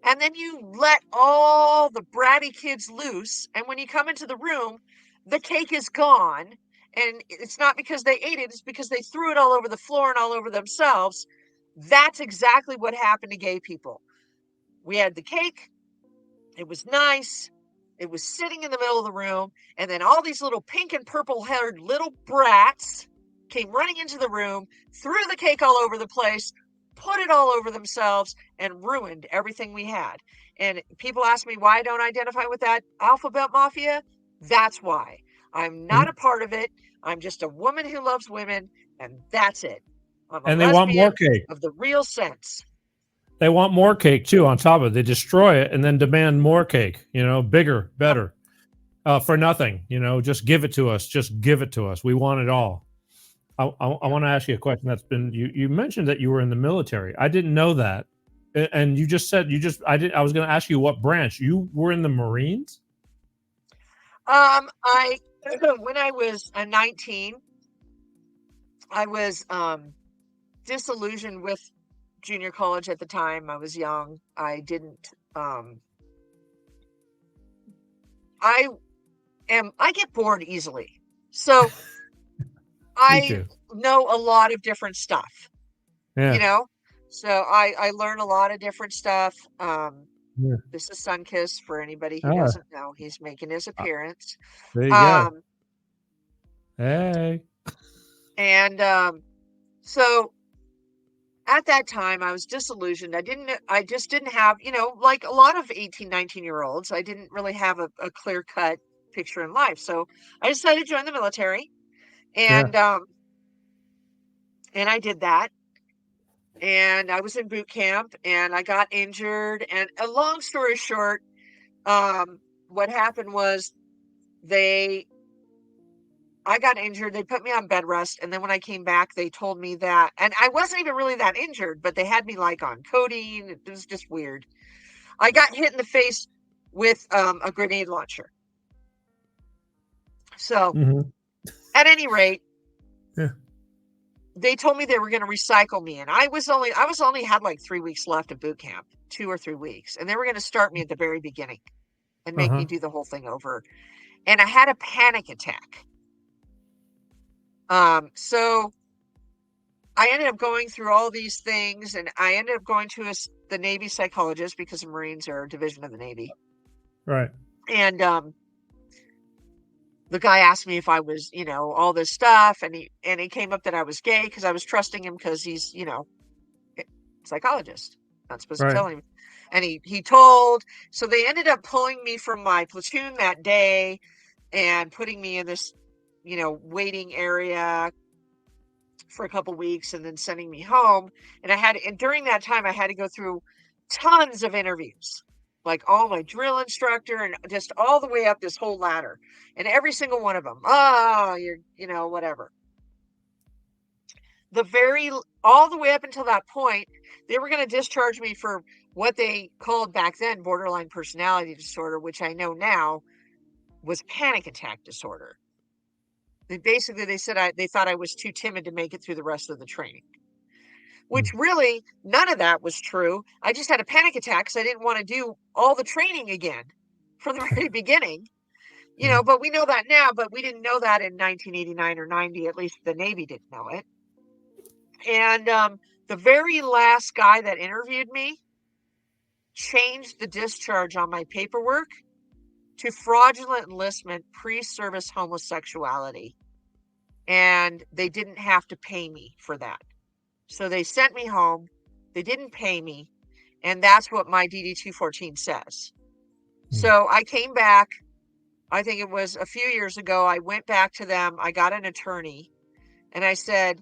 and then you let all the bratty kids loose, and when you come into the room, the cake is gone, and it's not because they ate it, it's because they threw it all over the floor and all over themselves. That's exactly what happened to gay people. We had the cake, it was nice, it was sitting in the middle of the room, and then all these little pink and purple haired little brats came running into the room, threw the cake all over the place, put it all over themselves, and ruined everything we had. And people ask me why I don't identify with that alphabet mafia. That's why. I'm not a part of it. I'm just a woman who loves women, and that's it. I'm a And they want more lesbian cake. of the real sense. They want more cake too on top of it. They destroy it and then demand more cake, bigger, better, for nothing, just give it to us. Just give it to us. We want it all. I want to ask you a question. You mentioned that you were in the military. I didn't know that. And you just said I was going to ask you what branch. You were in the Marines? When I was 19, I was disillusioned with junior college at the time. I was young. I didn't I get bored easily. So I know a lot of different stuff. Yeah. So I learn a lot of different stuff. This is Sunkiss for anybody who doesn't know. He's making his appearance. There you go. Hey. And so at that time I was disillusioned. I just didn't have, like a lot of 18, 19-year-olds, I didn't really have a clear-cut picture in life. So I decided to join the military, and I did that. And I was in boot camp, and I got injured. And a long story short, what happened was I got injured. They put me on bed rest. And then when I came back, they told me that, and I wasn't even really that injured, but they had me like on codeine. It was just weird. I got hit in the face with a grenade launcher. So at any rate, they told me they were going to recycle me. And I was only had like 3 weeks left of boot camp, 2 or 3 weeks. And they were going to start me at the very beginning and make me do the whole thing over. And I had a panic attack. So I ended up going through all these things, and I ended up going to the Navy psychologist, because the Marines are a division of the Navy. Right. And the guy asked me if I was, all this stuff, and he came up that I was gay, because I was trusting him, because he's, psychologist. Not supposed to tell him. And he told, so they ended up pulling me from my platoon that day and putting me in this, waiting area for a couple weeks, and then sending me home. And during that time, I had to go through tons of interviews, like all my drill instructor, and just all the way up this whole ladder. And every single one of them, you're, whatever. All the way up until that point, they were going to discharge me for what they called back then borderline personality disorder, which I know now was panic attack disorder. They said they thought I was too timid to make it through the rest of the training, which really none of that was true. I just had a panic attack because I didn't want to do all the training again from the very beginning, but we know that now, but we didn't know that in 1989 or 90, at least the Navy didn't know it. And the very last guy that interviewed me changed the discharge on my paperwork to fraudulent enlistment, pre-service homosexuality. And they didn't have to pay me for that. So they sent me home. They didn't pay me. And that's what my DD-214 says. So I came back. I think it was a few years ago. I went back to them. I got an attorney. And I said,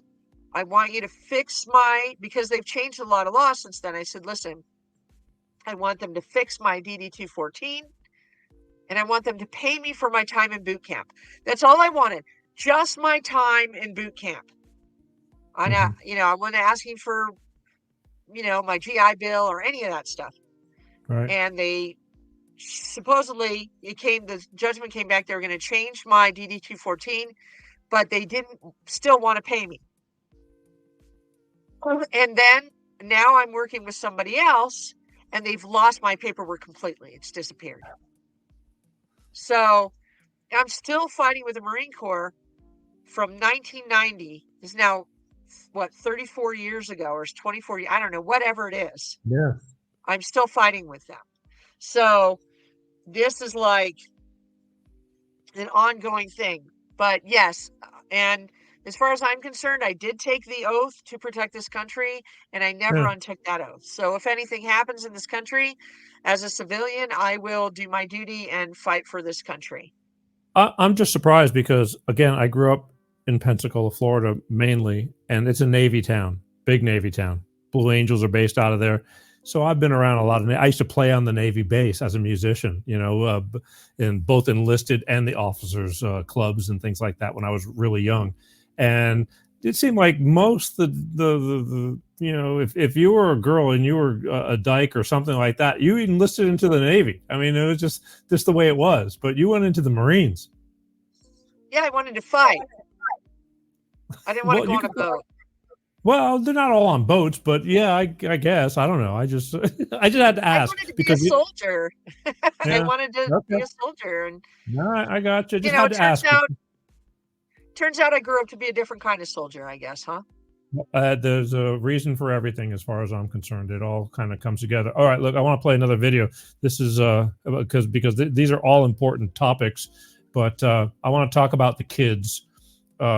I want you to fix because they've changed a lot of laws since then. I said, listen, I want them to fix my DD-214. And I want them to pay me for my time in boot camp. That's all I wanted. Just my time in boot camp. I wasn't asking for, my GI Bill or any of that stuff. Right. And they supposedly, the judgment came back, they were going to change my DD-214, but they didn't still want to pay me. And then now I'm working with somebody else and they've lost my paperwork completely. It's disappeared. So I'm still fighting with the Marine Corps from 1990. Is now what, 34 years ago, or is 24, I don't know, whatever it is. Yeah. I'm still fighting with them. So this is like an ongoing thing. But yes, and as far as I'm concerned, I did take the oath to protect this country, and I never Yeah. untook that oath. So if anything happens in this country, as a civilian, I will do my duty and fight for this country. I'm just surprised because, again, I grew up in Pensacola, Florida, mainly, and it's a Navy town, big Navy town. Blue Angels are based out of there. So I've been around a lot of. I used to play on the Navy base as a musician, in both enlisted and the officers' clubs and things like that when I was really young. And it seemed like most if you were a girl and you were a dyke or something like that, you enlisted into the Navy. I mean, it was just the way it was. But you went into the Marines. Yeah, I wanted to fight. I didn't want to go on a boat. Well, they're not all on boats, but yeah, I guess. I don't know. I just I just had to ask. I wanted to be a soldier. I wanted to be a soldier. And no, I got you. Just had to ask. Turns out I grew up to be a different kind of soldier, I guess, huh? There's a reason for everything as far as I'm concerned. It all kind of comes together. All right, look, I want to play another video. This is because these are all important topics, but I want to talk about the kids.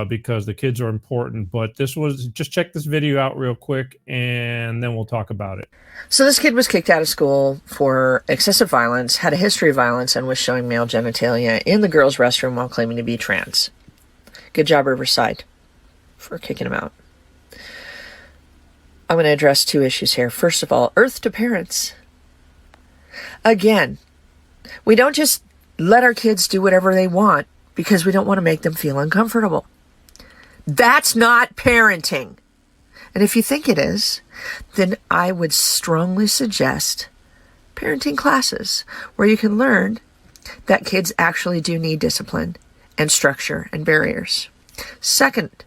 Because the kids are important. But just check this video out real quick, and then we'll talk about it. So this kid was kicked out of school for excessive violence, had a history of violence, and was showing male genitalia in the girls' restroom while claiming to be trans. Good job, Riverside, for kicking him out. I'm going to address two issues here. First of all, earth to parents. Again, we don't just let our kids do whatever they want because we don't want to make them feel uncomfortable. That's not parenting. And if you think it is, then I would strongly suggest parenting classes where you can learn that kids actually do need discipline and structure and barriers. Second,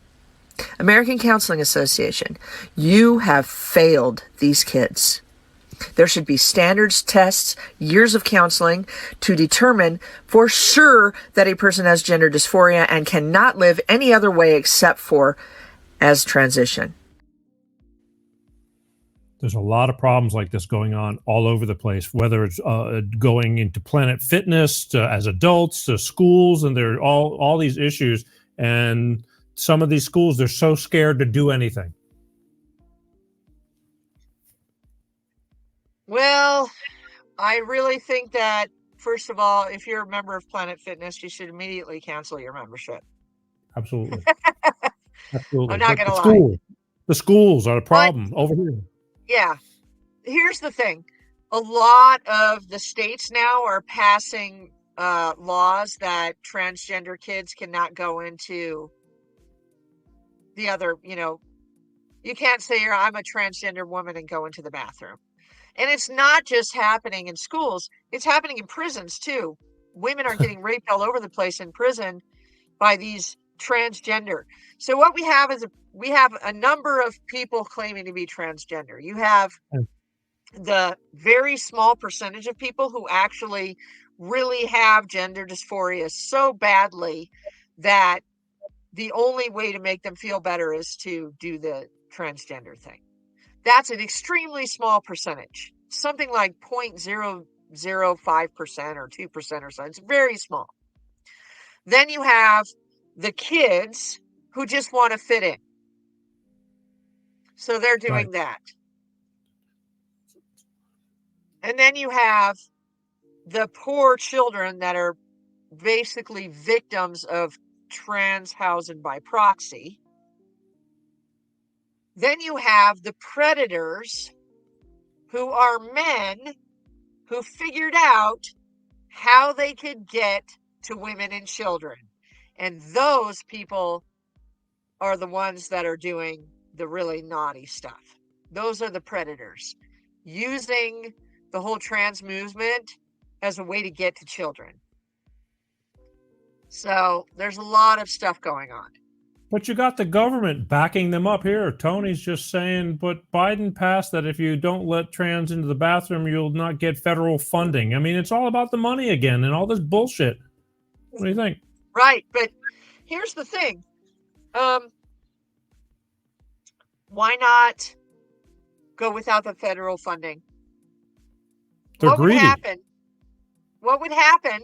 American Counseling Association, you have failed these kids. There should be standards, tests, years of counseling to determine for sure that a person has gender dysphoria and cannot live any other way except for as transition. There's a lot of problems like this going on all over the place, whether it's going into Planet Fitness as adults to schools, and there are all these issues. And some of these schools, they're so scared to do anything. Well, I really think that, first of all, if you're a member of Planet Fitness, you should immediately cancel your membership. Absolutely. Absolutely. I'm not going to lie. The schools are the problem over here. Yeah. Here's the thing. A lot of the states now are passing laws that transgender kids cannot go into the other, you can't say I'm a transgender woman and go into the bathroom. And it's not just happening in schools. It's happening in prisons, too. Women are getting raped all over the place in prison by these transgender. So what we have is we have a number of people claiming to be transgender. You have the very small percentage of people who actually really have gender dysphoria so badly that the only way to make them feel better is to do the transgender thing. That's an extremely small percentage, something like 0.005% or 2% or so. It's very small. Then you have the kids who just want to fit in. So they're doing that. And then you have the poor children that are basically victims of trans housing by proxy. Then you have the predators who are men who figured out how they could get to women and children. And those people are the ones that are doing the really naughty stuff. Those are the predators, using the whole trans movement as a way to get to children. So there's a lot of stuff going on. But you got the government backing them up here. Tony's just saying, but Biden passed that if you don't let trans into the bathroom, you'll not get federal funding. I mean, it's all about the money again and all this bullshit. What do you think? Right, but here's the thing. Why not go without the federal funding? They're greedy. What would happen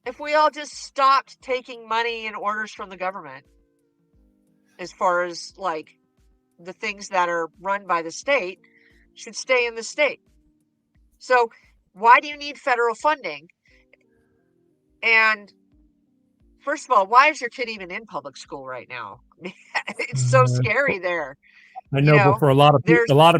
if we all just stopped taking money and orders from the government? As far as like the things that are run by the state should stay in the state. So why do you need federal funding? And first of all, why is your kid even in public school right now? It's so scary there. I know, but for a lot of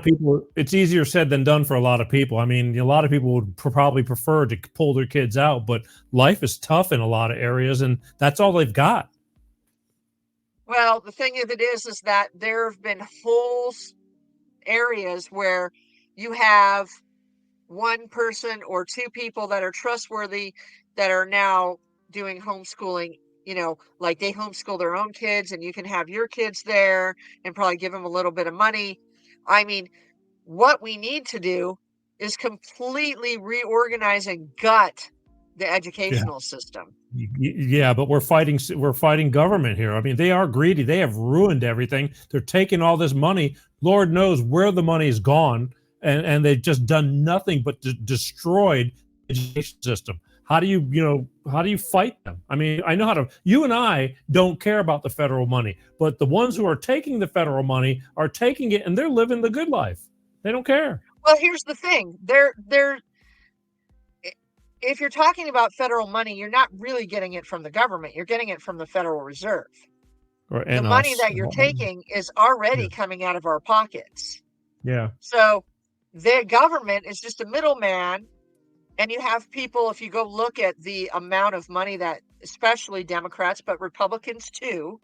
people, it's easier said than done for a lot of people. I mean, a lot of people would probably prefer to pull their kids out, but life is tough in a lot of areas, and that's all they've got. Well, the thing of it is that there have been whole areas where you have one person or two people that are trustworthy that are now doing homeschooling. You know, like they homeschool their own kids, and you can have your kids there and probably give them a little bit of money. I mean, what we need to do is completely reorganize and gut the educational system. Yeah, but we're fighting government here. I mean, they are greedy. They have ruined everything. They're taking all this money. Lord knows where the money is gone, and they've just done nothing but destroyed the education system. How do you fight them? I mean, I know how to. You and I don't care about the federal money, but the ones who are taking the federal money are taking it, and they're living the good life. They don't care. Well, here's the thing. If you're talking about federal money, you're not really getting it from the government. You're getting it from the Federal Reserve. The money that you're taking is already coming out of our pockets. Yeah. So the government is just a middleman. And you have people, if you go look at the amount of money that especially Democrats, but Republicans too,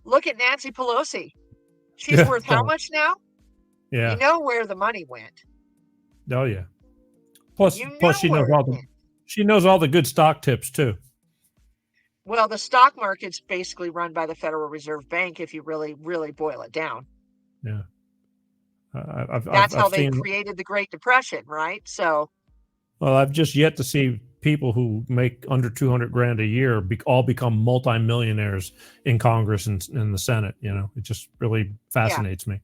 look at Nancy Pelosi. She's worth how much now? Yeah. You know where the money went. Oh, yeah. Plus she knows all the good stock tips too. Well, the stock market's basically run by the Federal Reserve Bank if you really, really boil it down. Yeah. That's how they created the Great Depression, right? So. Well, I've just yet to see people who make under $200,000 a year all become multimillionaires in Congress and in the Senate. You know, it just really fascinates me.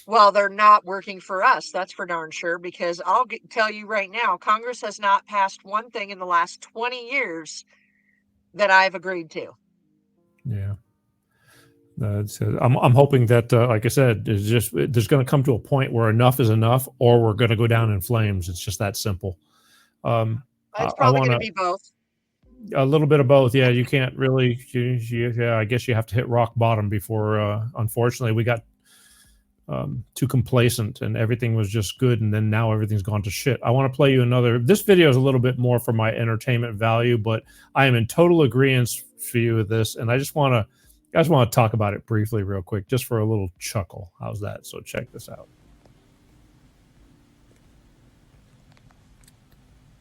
Well, they're not working for us. That's for darn sure, because I'll tell you right now, Congress has not passed one thing in the last 20 years that I've agreed to. Yeah. I'm hoping that, like I said, there's going to come to a point where enough is enough, or we're going to go down in flames. It's just that simple. It's probably going to be both. A little bit of both. Yeah, you can't really. I guess you have to hit rock bottom before. Unfortunately, we got too complacent, and everything was just good, and then now everything's gone to shit. I want to play you another. This video is a little bit more for my entertainment value, but I am in total agreement for you with this, and I just want to talk about it briefly real quick, just for a little chuckle. How's that? So check this out.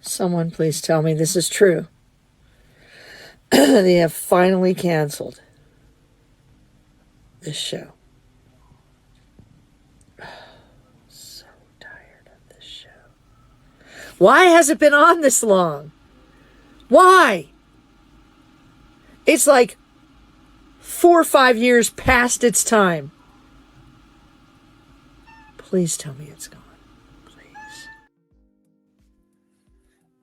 Someone please tell me this is true. They have finally canceled this show. So tired of this show. Why has it been on this long? Why? It's like 4 or 5 years past its time. Please tell me it's gone. Please.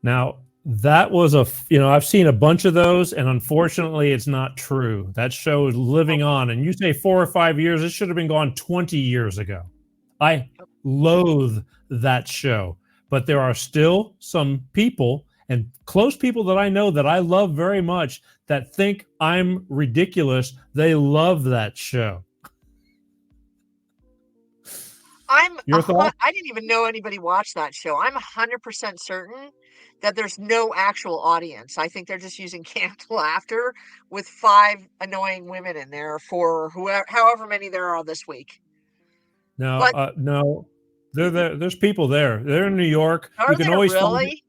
Now, that was I've seen a bunch of those, and unfortunately it's not true. That show is living on, and you say 4 or 5 years, it should have been gone 20 years ago. I loathe that show, but there are still some people and close people that I know that I love very much that think I'm ridiculous. They love that show. I didn't even know anybody watched that show. I'm 100% certain that there's no actual audience. I think they're just using canned laughter with 5 annoying women in there, for however many there are this week. No, no, there's people there. They're in New York. Are there really?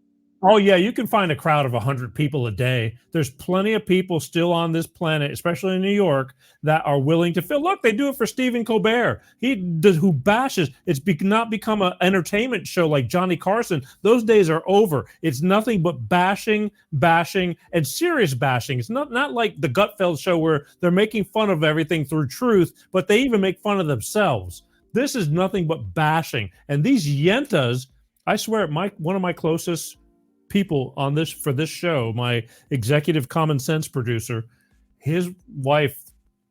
Oh yeah, you can find a crowd of 100 people a day. There's plenty of people still on this planet, especially in New York, that are willing to fill. Look, they do it for Stephen Colbert. He does, who bashes. It's not become an entertainment show like Johnny Carson. Those days are over. It's nothing but bashing, and serious bashing. It's not like the Gutfeld show where they're making fun of everything through truth, but they even make fun of themselves. This is nothing but bashing. And these yentas, I swear, one of my closest people on this for this show, my executive common sense producer, his wife,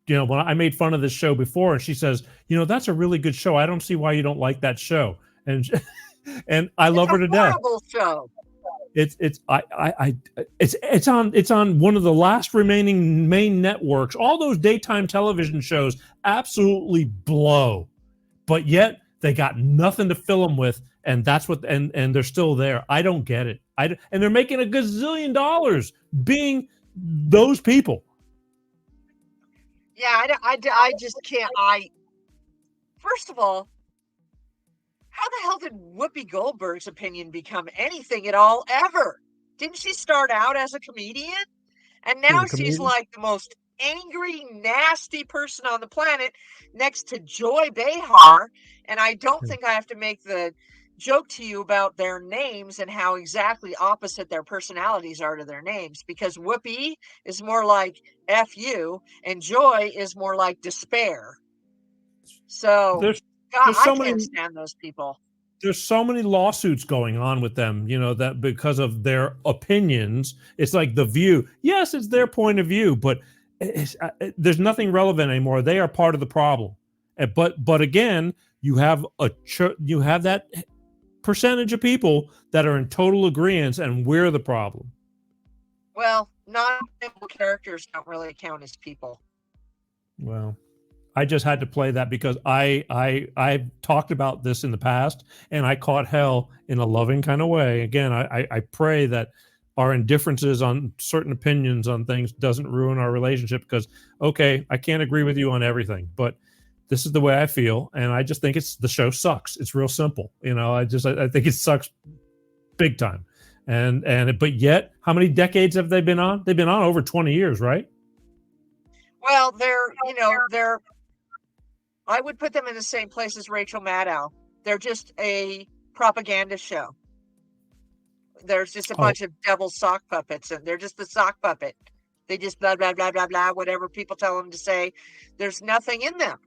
when I made fun of this show before, and she says, that's a really good show. I don't see why you don't like that show. And and I love her to death. Show. It's on one of the last remaining main networks. All those daytime television shows absolutely blow, but yet they got nothing to fill them with, and that's what. And they're still there. I don't get it. And they're making a gazillion dollars being those people. Yeah, I just can't. First of all, how the hell did Whoopi Goldberg's opinion become anything at all ever? Didn't she start out as a comedian? And now she's like the most angry, nasty person on the planet next to Joy Behar. And I don't think I have to make the joke to you about their names and how exactly opposite their personalities are to their names, because Whoopi is more like F you and Joy is more like despair. So God, I can't stand those people. There's so many lawsuits going on with them, that because of their opinions. It's like The View. Yes, it's their point of view, but there's nothing relevant anymore. They are part of the problem. But again, you have that percentage of people that are in total agreement, and we're the problem. Well, non-playable characters don't really count as people. Well, I just had to play that because I've talked about this in the past, and I caught hell in a loving kind of way. Again, I pray that our indifferences on certain opinions on things doesn't ruin our relationship, because, okay, I can't agree with you on everything, but this is the way I feel, and I just think the show sucks. It's real simple. I think it sucks big time. But yet, how many decades have they been on? They've been on over 20 years, right? Well, I would put them in the same place as Rachel Maddow. They're just a propaganda show. There's just a bunch of devil sock puppets, and they're just the sock puppet. They just blah, blah, blah, blah, blah, whatever people tell them to say. There's nothing in them.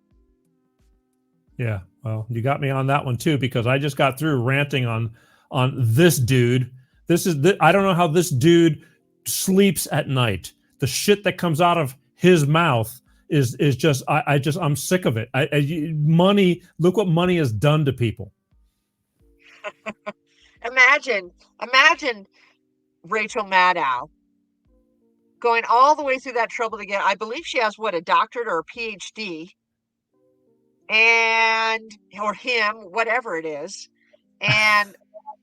Yeah, well, you got me on that one too, because I just got through ranting on this dude. I don't know how this dude sleeps at night. The shit that comes out of his mouth is just I'm sick of it. Money, look what money has done to people. Imagine Rachel Maddow going all the way through that trouble to get. I believe she has a doctorate or a PhD. Or him, whatever it is, and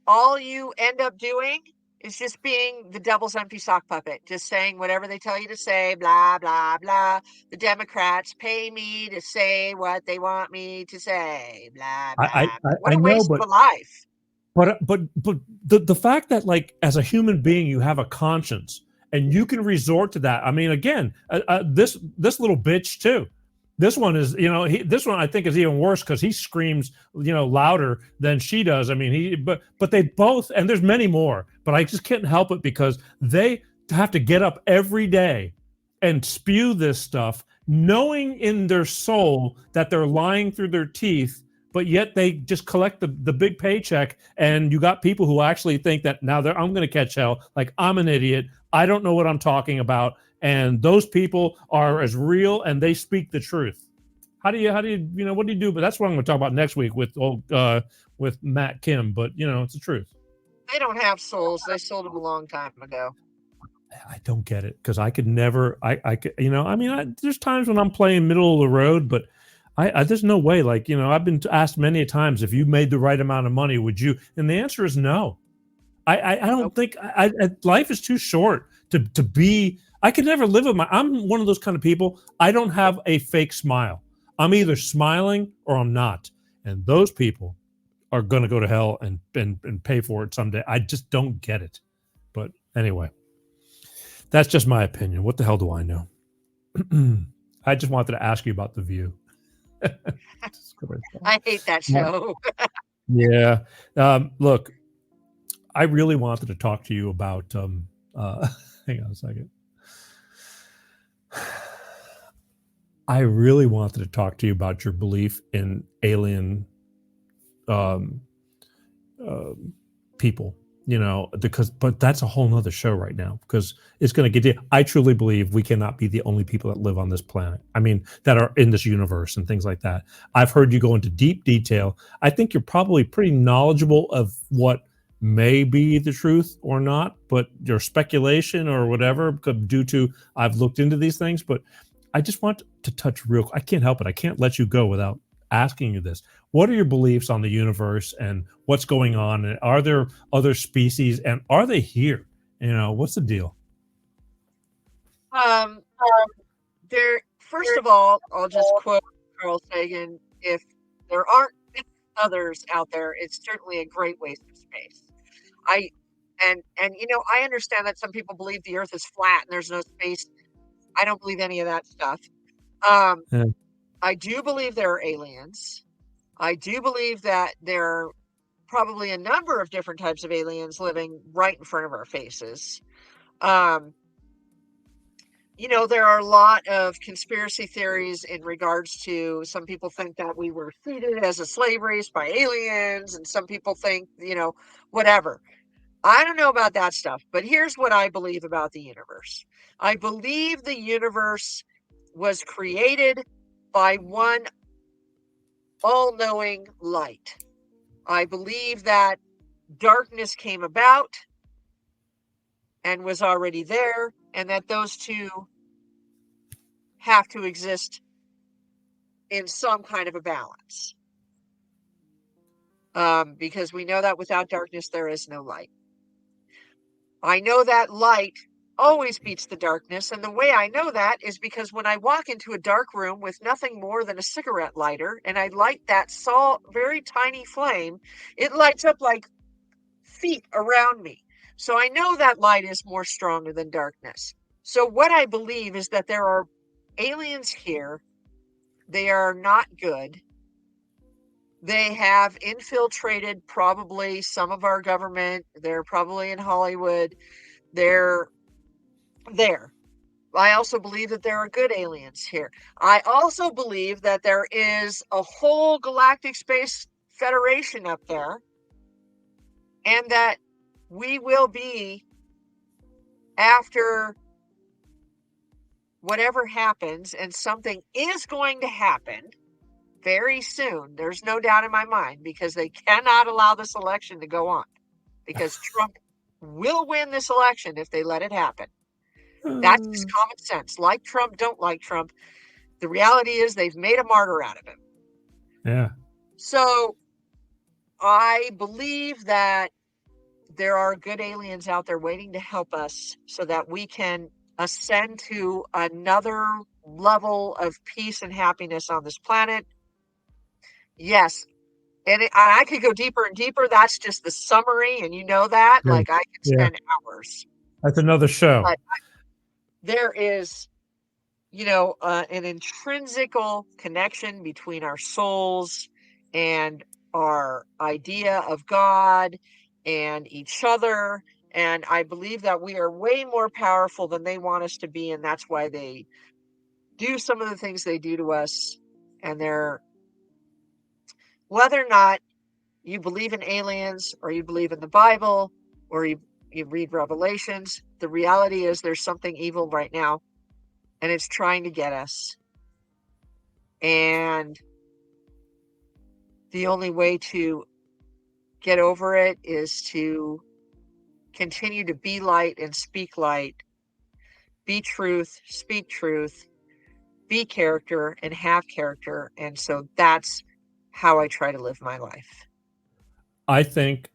all you end up doing is just being the devil's empty sock puppet, just saying whatever they tell you to say, blah, blah, blah. The Democrats pay me to say what they want me to say, blah, blah. What a waste of a life. But the fact that, like, as a human being, you have a conscience and you can resort to that. I mean, again, this little bitch too. This one is, this one I think is even worse because he screams, louder than she does. I mean, but they both, and there's many more, but I just can't help it because they have to get up every day and spew this stuff, knowing in their soul that they're lying through their teeth, but yet they just collect the big paycheck. And you got people who actually think that now I'm going to catch hell. Like, I'm an idiot. I don't know what I'm talking about. And those people are as real, and they speak the truth. How do you, what do you do? But that's what I'm going to talk about next week with Matt Kim. But it's the truth. They don't have souls. They sold them a long time ago. I don't get it because I could never. I could, there's times when I'm playing middle of the road, but I there's no way. Like, I've been asked many times, if you made the right amount of money, would you? And the answer is no. I don't think life is too short to be. I could never live with I'm one of those kind of people. I don't have a fake smile. I'm either smiling or I'm not. And those people are going to go to hell and pay for it someday. I just don't get it. Anyway, that's just my opinion. What the hell do I know? I just wanted to ask you about The View. I hate that show. Yeah. Look, I really wanted to talk to you about, hang on a second. I really wanted to talk to you about your belief in alien people, but that's a whole nother show right now, because it's going to get, I truly believe we cannot be the only people that live on this planet. I mean, that are in this universe and things like that. I've heard you go into deep detail. I think you're probably pretty knowledgeable of what may be the truth or not, but your speculation or whatever, due to, I've looked into these things, but I just want to touch real, I can't help it. I can't let you go without asking you this. What are your beliefs on the universe and what's going on? And are there other species, and are they here? What's the deal? First of all, I'll just quote Carl Sagan: if there aren't others out there, it's certainly a great waste of space. I understand that some people believe the earth is flat and there's no space. I don't believe any of that stuff. Yeah. I do believe there are aliens. I do believe that there are probably a number of different types of aliens living right in front of our faces. There are a lot of conspiracy theories in regards to, some people think that we were seeded as a slave race by aliens, and some people think, whatever. I don't know about that stuff, but here's what I believe about the universe. I believe the universe was created by one all-knowing light. I believe that darkness came about and was already there, and that those two have to exist in some kind of a balance. Because we know that without darkness, there is no light. I know that light always beats the darkness, and the way I know that is because when I walk into a dark room with nothing more than a cigarette lighter, and I light that very tiny flame, it lights up like feet around me. So I know that light is more stronger than darkness. So what I believe is that there are aliens here. They are not good. They have infiltrated probably some of our government. They're probably in Hollywood. They're there. I also believe that there are good aliens here. I also believe that there is a whole galactic space federation up there, and that we will be, after whatever happens, and something is going to happen very soon. There's no doubt in my mind, because they cannot allow this election to go on, because Trump will win this election if they let it happen. That's just common sense. Like Trump, don't like Trump. The reality is they've made a martyr out of him. Yeah. So I believe that there are good aliens out there waiting to help us so that we can ascend to another level of peace and happiness on this planet. Yes. And I could go deeper and deeper. That's just the summary. And you know that. Yeah. Like, I could spend hours. That's another show. But there is, an intrinsical connection between our souls and our idea of God and each other. And I believe that we are way more powerful than they want us to be. And that's why they do some of the things they do to us. And whether or not you believe in aliens, or you believe in the Bible, or you read Revelations, the reality is there's something evil right now, and it's trying to get us. And the only way to get over it is to continue to be light and speak light, be truth, speak truth, be character, and have character. And so that's how I try to live my life. I think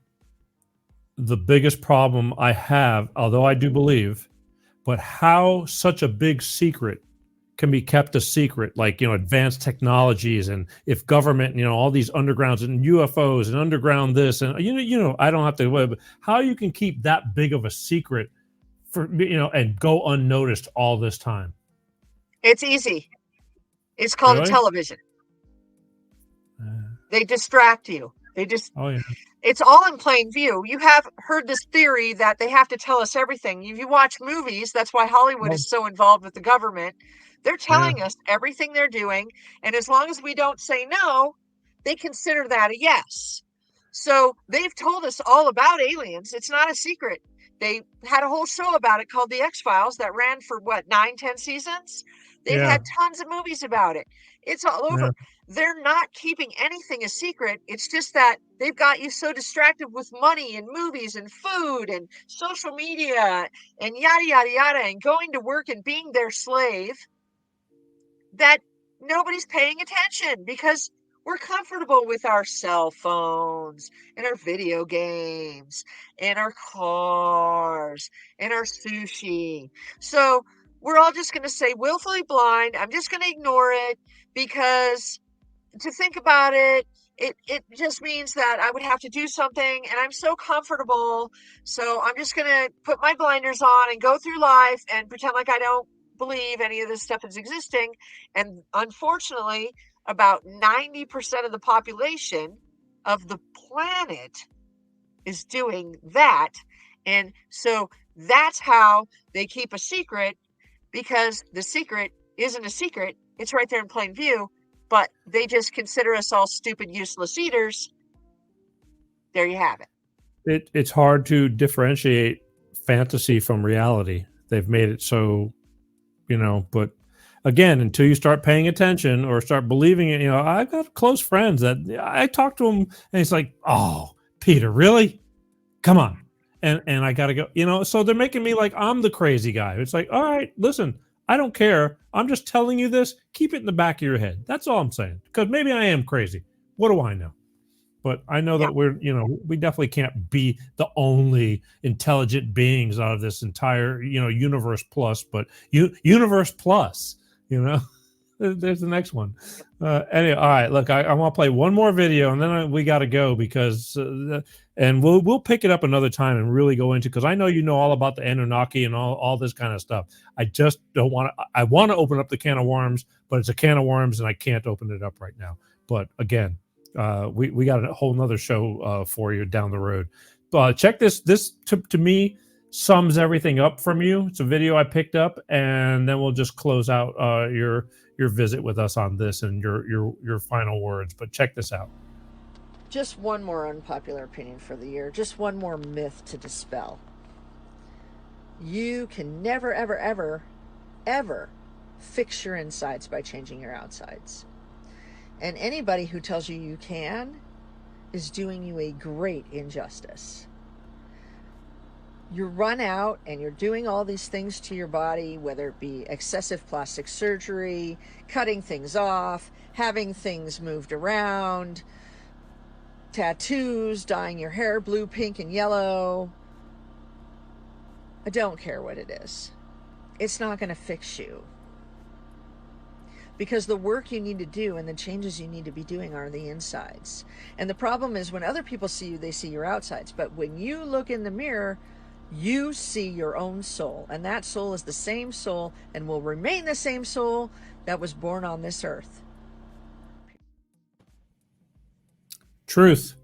the biggest problem I have, although I do believe, but how such a big secret can be kept a secret, like, advanced technologies, and if government, all these undergrounds and UFOs and underground this, and I don't have to, but how you can keep that big of a secret for and go unnoticed all this time? It's easy. It's called a Really? television. They distract you. Oh yeah. It's all in plain view. You have heard this theory that they have to tell us everything. If you watch movies, that's why Hollywood is so involved with the government. They're telling us everything they're doing. And as long as we don't say no, they consider that a yes. So they've told us all about aliens. It's not a secret. They had a whole show about it called The X-Files that ran for 9-10 seasons. They've had tons of movies about it. It's all over. Yeah. They're not keeping anything a secret. It's just that they've got you so distracted with money and movies and food and social media and yada, yada, yada, and going to work and being their slave that nobody's paying attention because we're comfortable with our cell phones and our video games and our cars and our sushi. So we're all just going to say willfully blind. I'm just going to ignore it because to think about it, it just means that I would have to do something and I'm so comfortable. So I'm just going to put my blinders on and go through life and pretend like I don't believe any of this stuff is existing. And unfortunately, about 90% of the population of the planet is doing that. And so that's how they keep a secret, because the secret isn't a secret. It's right there in plain view, but they just consider us all stupid, useless eaters. There you have it. It's hard to differentiate fantasy from reality. They've made it so, but again, until you start paying attention or start believing it, I've got close friends that I talk to them and it's like, oh, Peter, really? Come on. And I got to go, so they're making me like I'm the crazy guy. It's like, all right, listen, I don't care. I'm just telling you this. Keep it in the back of your head. That's all I'm saying. Because maybe I am crazy. What do I know? But I know that we definitely can't be the only intelligent beings out of this entire, universe plus, but universe plus, there's the next one. Anyway, all right, look, I want to play one more video and then we got to go because, and we'll pick it up another time and really go into, because I know all about the Anunnaki and all this kind of stuff. I just don't want to, I want to open up the can of worms, but it's a can of worms and I can't open it up right now. But again, we got a whole nother show for you down the road. Check this. This to me sums everything up from you. It's a video I picked up, and then we'll just close out your visit with us on this and your final words. But check this out. Just one more unpopular opinion for the year. Just one more myth to dispel. You can never, ever, ever, ever fix your insides by changing your outsides. And anybody who tells you can is doing you a great injustice. You run out and you're doing all these things to your body, whether it be excessive plastic surgery, cutting things off, having things moved around, tattoos, dyeing your hair blue, pink, and yellow. I don't care what it is. It's not going to fix you. Because the work you need to do and the changes you need to be doing are the insides. And the problem is when other people see you, they see your outsides. But when you look in the mirror, you see your own soul. And that soul is the same soul and will remain the same soul that was born on this earth. Truth.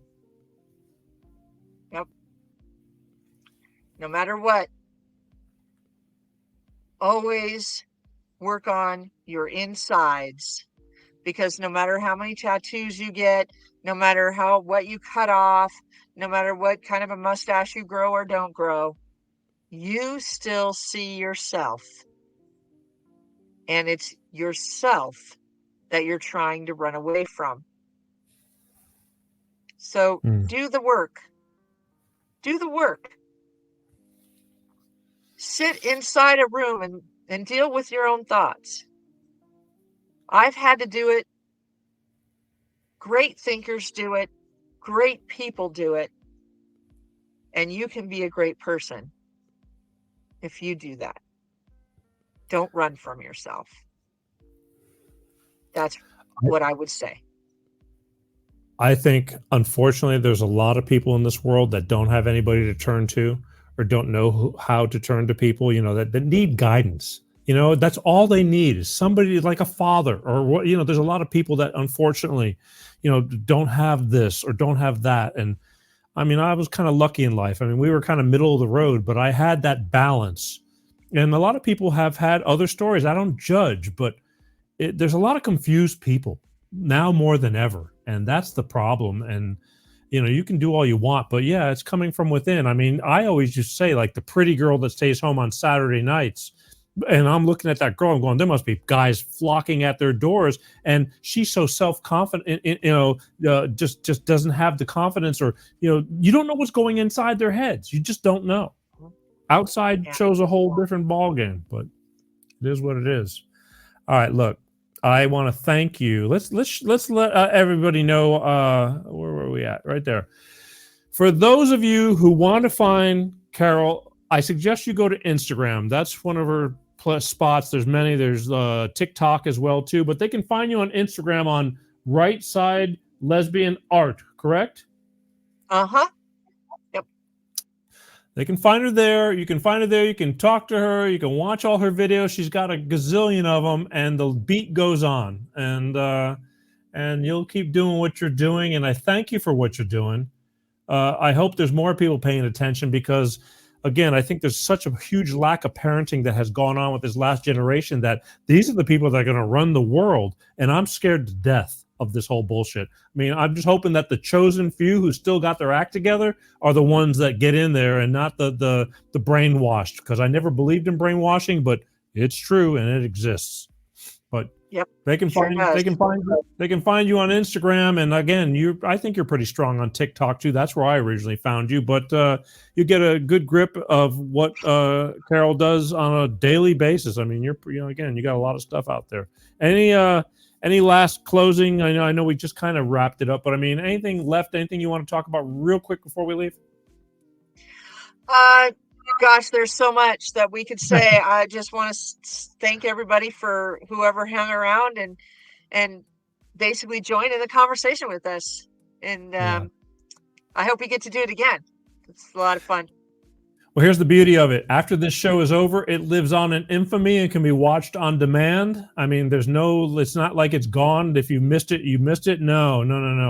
Yep. No matter what, always work on your insides, because no matter how many tattoos you get, no matter what you cut off, no matter what kind of a mustache you grow or don't grow, you still see yourself. And it's yourself that you're trying to run away from. So do the work. Do the work. Sit inside a room and deal with your own thoughts. I've had to do it. Great thinkers do it. Great people do it. And you can be a great person if you do that. Don't run from yourself. That's what I would say. I think, unfortunately, there's a lot of people in this world that don't have anybody to turn to don't know how to turn to people, that need guidance. That's all they need is somebody like a father or what. There's a lot of people that unfortunately, don't have this or don't have that. And I mean, I was kind of lucky in life. I mean, we were kind of middle of the road, but I had that balance. And a lot of people have had other stories. I don't judge, but there's a lot of confused people now more than ever. And that's the problem. And, you can do all you want, but yeah, it's coming from within. I mean, I always just say like the pretty girl that stays home on Saturday nights. And I'm looking at that girl and going, there must be guys flocking at their doors. And she's so self-confident, just doesn't have the confidence, or, you don't know what's going inside their heads. You just don't know. Outside shows a whole different ballgame, but it is what it is. All right, look, I want to thank you. Let's let everybody know where were we at? Right there. For those of you who want to find Carol, I suggest you go to Instagram. That's one of her spots. There's many. There's TikTok as well too. But they can find you on Instagram on Right Side Lesbian Art. Correct? Uh-huh. They can find her there. You can find her there. You can talk to her. You can watch all her videos. She's got a gazillion of them, and the beat goes on. And you'll keep doing what you're doing. And I thank you for what you're doing. I hope there's more people paying attention because, again, I think there's such a huge lack of parenting that has gone on with this last generation that these are the people that are going to run the world. And I'm scared to death of this whole bullshit. I mean, I'm just hoping that the chosen few who still got their act together are the ones that get in there and not the brainwashed, because I never believed in brainwashing, but it's true and it exists. But they can find you. They can find you on Instagram, and again, I think you're pretty strong on TikTok too. That's where I originally found you, but you get a good grip of what Carol does on a daily basis. I mean, again, you got a lot of stuff out there. Any last closing? I know we just kind of wrapped it up, but I mean, anything left? Anything you want to talk about real quick before we leave? Gosh, there's so much that we could say. I just want to thank everybody for whoever hung around and basically joined in the conversation with us. And I hope we get to do it again. It's a lot of fun. Well, here's the beauty of it. After this show is over, it lives on in infamy and can be watched on demand. I mean, it's not like it's gone. If you missed it, you missed it. No.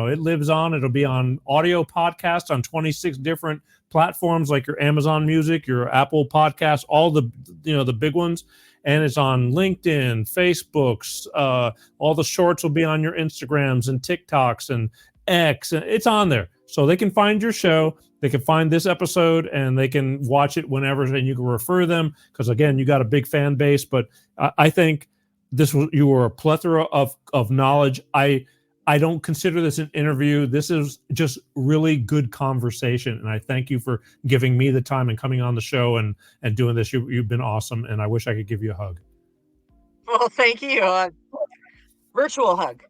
It lives on. It'll be on audio podcast on 26 different platforms like your Amazon Music, your Apple Podcasts, all the big ones. And it's on LinkedIn, Facebooks. All the shorts will be on your Instagrams and TikToks and X. It's on there. So they can find your show. They can find this episode and they can watch it whenever, and you can refer them because, again, you got a big fan base. But I think you were a plethora of knowledge. I don't consider this an interview. This is just really good conversation. And I thank you for giving me the time and coming on the show and doing this. You've been awesome. And I wish I could give you a hug. Well, thank you. Virtual hug.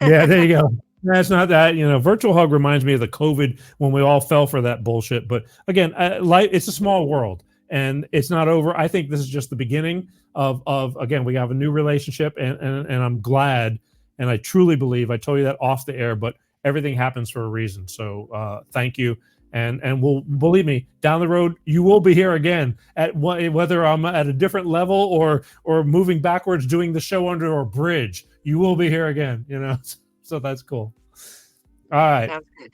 Yeah, there you go. That's not that, virtual hug reminds me of the COVID when we all fell for that bullshit. But again, life, it's a small world and it's not over. I think this is just the beginning of again, we have a new relationship and I'm glad. And I truly believe, I told you that off the air, but everything happens for a reason. So thank you. And we'll, believe me, down the road, you will be here again at whether I'm at a different level or moving backwards, doing the show under a bridge, you will be here again, So that's cool. All right. Sounds good.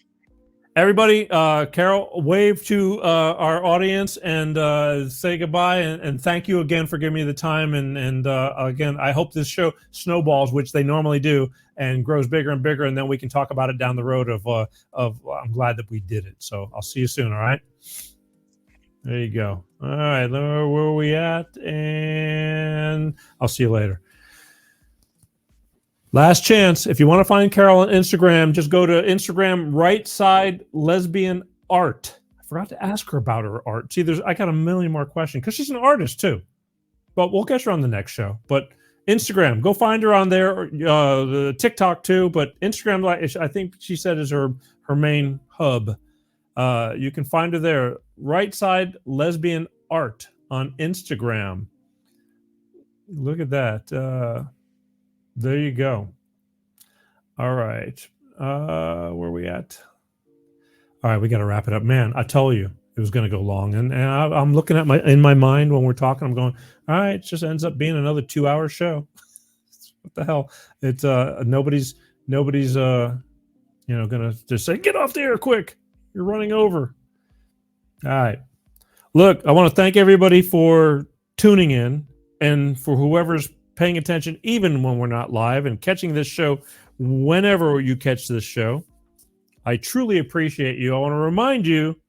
Everybody, Carol, wave to our audience and say goodbye. And thank you again for giving me the time. And again, I hope this show snowballs, which they normally do, and grows bigger and bigger. And then we can talk about it down the road of I'm glad that we did it. So I'll see you soon. All right. There you go. All right. Where are we at? And I'll see you later. Last chance. If you want to find Carol on Instagram, just go to Instagram, Right Side Lesbian Art. I forgot to ask her about her art. See, I got a million more questions because she's an artist too. But we'll catch her on the next show. But Instagram, go find her on there. The TikTok too. But Instagram, I think she said, is her main hub. You can find her there. Right Side Lesbian Art on Instagram. Look at that. There you go. All right. Where are we at? All right, we got to wrap it up. Man, I tell you, it was going to go long, and I'm looking at in my mind when we're talking. I'm going, all right, it just ends up being another 2-hour show. What the hell? It's nobody's gonna just say, get off the air quick. You're running over. All right. Look, I want to thank everybody for tuning in and for whoever's paying attention, even when we're not live, and catching this show whenever you catch this show. I truly appreciate you. I want to remind you,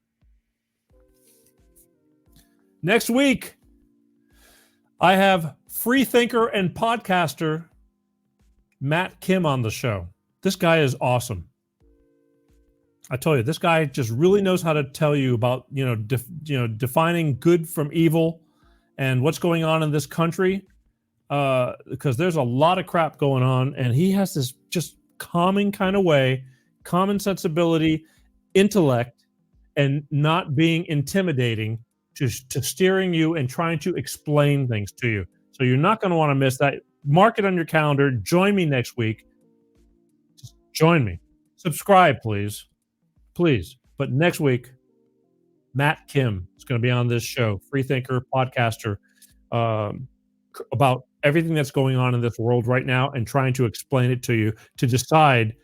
next week, I have free thinker and podcaster Matt Kim on the show. This guy is awesome. I tell you, this guy just really knows how to tell you about, defining good from evil and what's going on in this country, because there's a lot of crap going on, and he has this just calming kind of way, common sensibility, intellect, and not being intimidating to steering you and trying to explain things to you. So you're not going to want to miss that. Mark it on your calendar. Join me next week. Just join me. Subscribe, please. Please. But next week, Matt Kim is going to be on this show, free thinker, podcaster, about everything that's going on in this world right now and trying to explain it to you, to decide.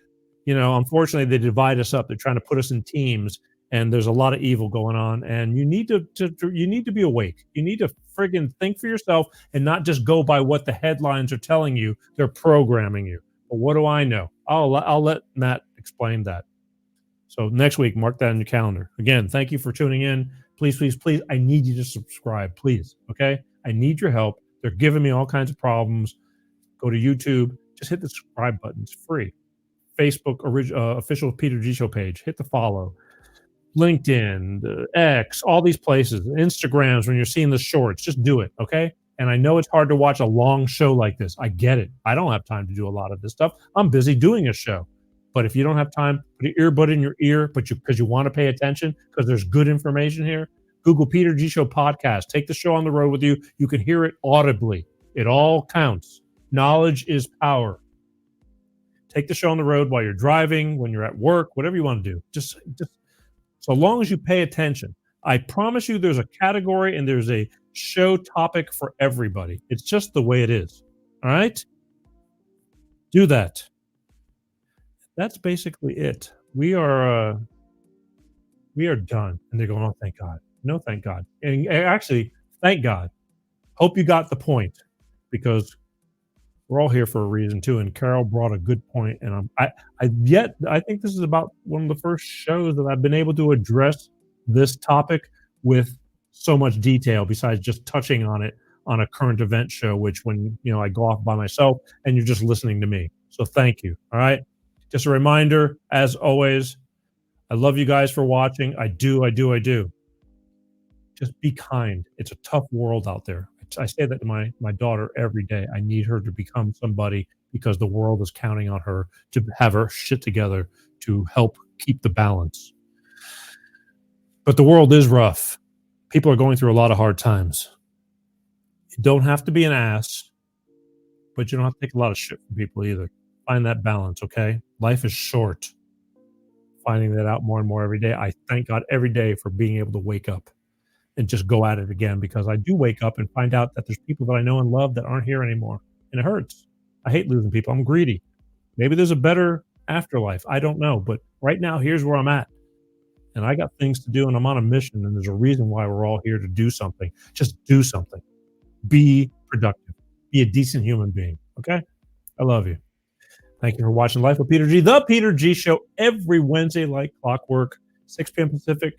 Unfortunately, they divide us up. They're trying to put us in teams, and there's a lot of evil going on. And you need to be awake. You need to friggin' think for yourself and not just go by what the headlines are telling you. They're programming you. But what do I know? I'll let Matt explain that. So next week, mark that on your calendar. Again, thank you for tuning in. Please, please, please, I need you to subscribe, please. Okay? I need your help. They're giving me all kinds of problems. Go to YouTube. Just hit the subscribe button. It's free. Facebook official Peter G Show page. Hit the follow. LinkedIn, X, all these places. Instagrams when you're seeing the shorts. Just do it, okay? And I know it's hard to watch a long show like this. I get it. I don't have time to do a lot of this stuff. I'm busy doing a show. But if you don't have time, put an earbud in your ear, because you want to pay attention, because there's good information here. Google Peter G Show podcast. Take the show on the road with you. You can hear it audibly. It all counts. Knowledge is power. Take the show on the road while you're driving, when you're at work, whatever you want to do. Just so long as you pay attention. I promise you there's a category and there's a show topic for everybody. It's just the way it is. All right? Do that. That's basically it. We are done. And they're going, oh, thank God. No, thank God. And actually, thank God. Hope you got the point, because we're all here for a reason too. And Carol brought a good point. And I think this is about one of the first shows that I've been able to address this topic with so much detail, besides just touching on it on a current event show, which when I go off by myself and you're just listening to me. So thank you. All right. Just a reminder, as always, I love you guys for watching. I do. Just be kind. It's a tough world out there. I say that to my daughter every day. I need her to become somebody, because the world is counting on her to have her shit together to help keep the balance. But the world is rough. People are going through a lot of hard times. You don't have to be an ass, but you don't have to take a lot of shit from people either. Find that balance, okay? Life is short. Finding that out more and more every day. I thank God every day for being able to wake up and just go at it again, because I do wake up and find out that there's people that I know and love that aren't here anymore. And it hurts. I hate losing people. I'm greedy. Maybe there's a better afterlife. I don't know. But right now, here's where I'm at. And I got things to do, and I'm on a mission, and there's a reason why we're all here to do something. Just do something. Be productive. Be a decent human being, okay? I love you. Thank you for watching Life with Peter G. The Peter G Show every Wednesday like clockwork, 6 p.m. Pacific,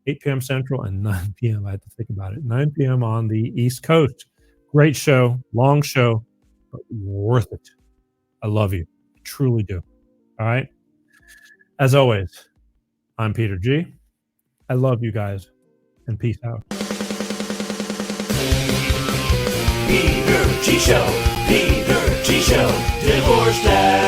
8 p.m. Central, and 9 p.m. I had to think about it. 9 p.m. on the East Coast. Great show, long show, but worth it. I love you. I truly do. All right? As always, I'm Peter G. I love you guys, and peace out. Peter G Show, Peter G Show, Divorce Dad.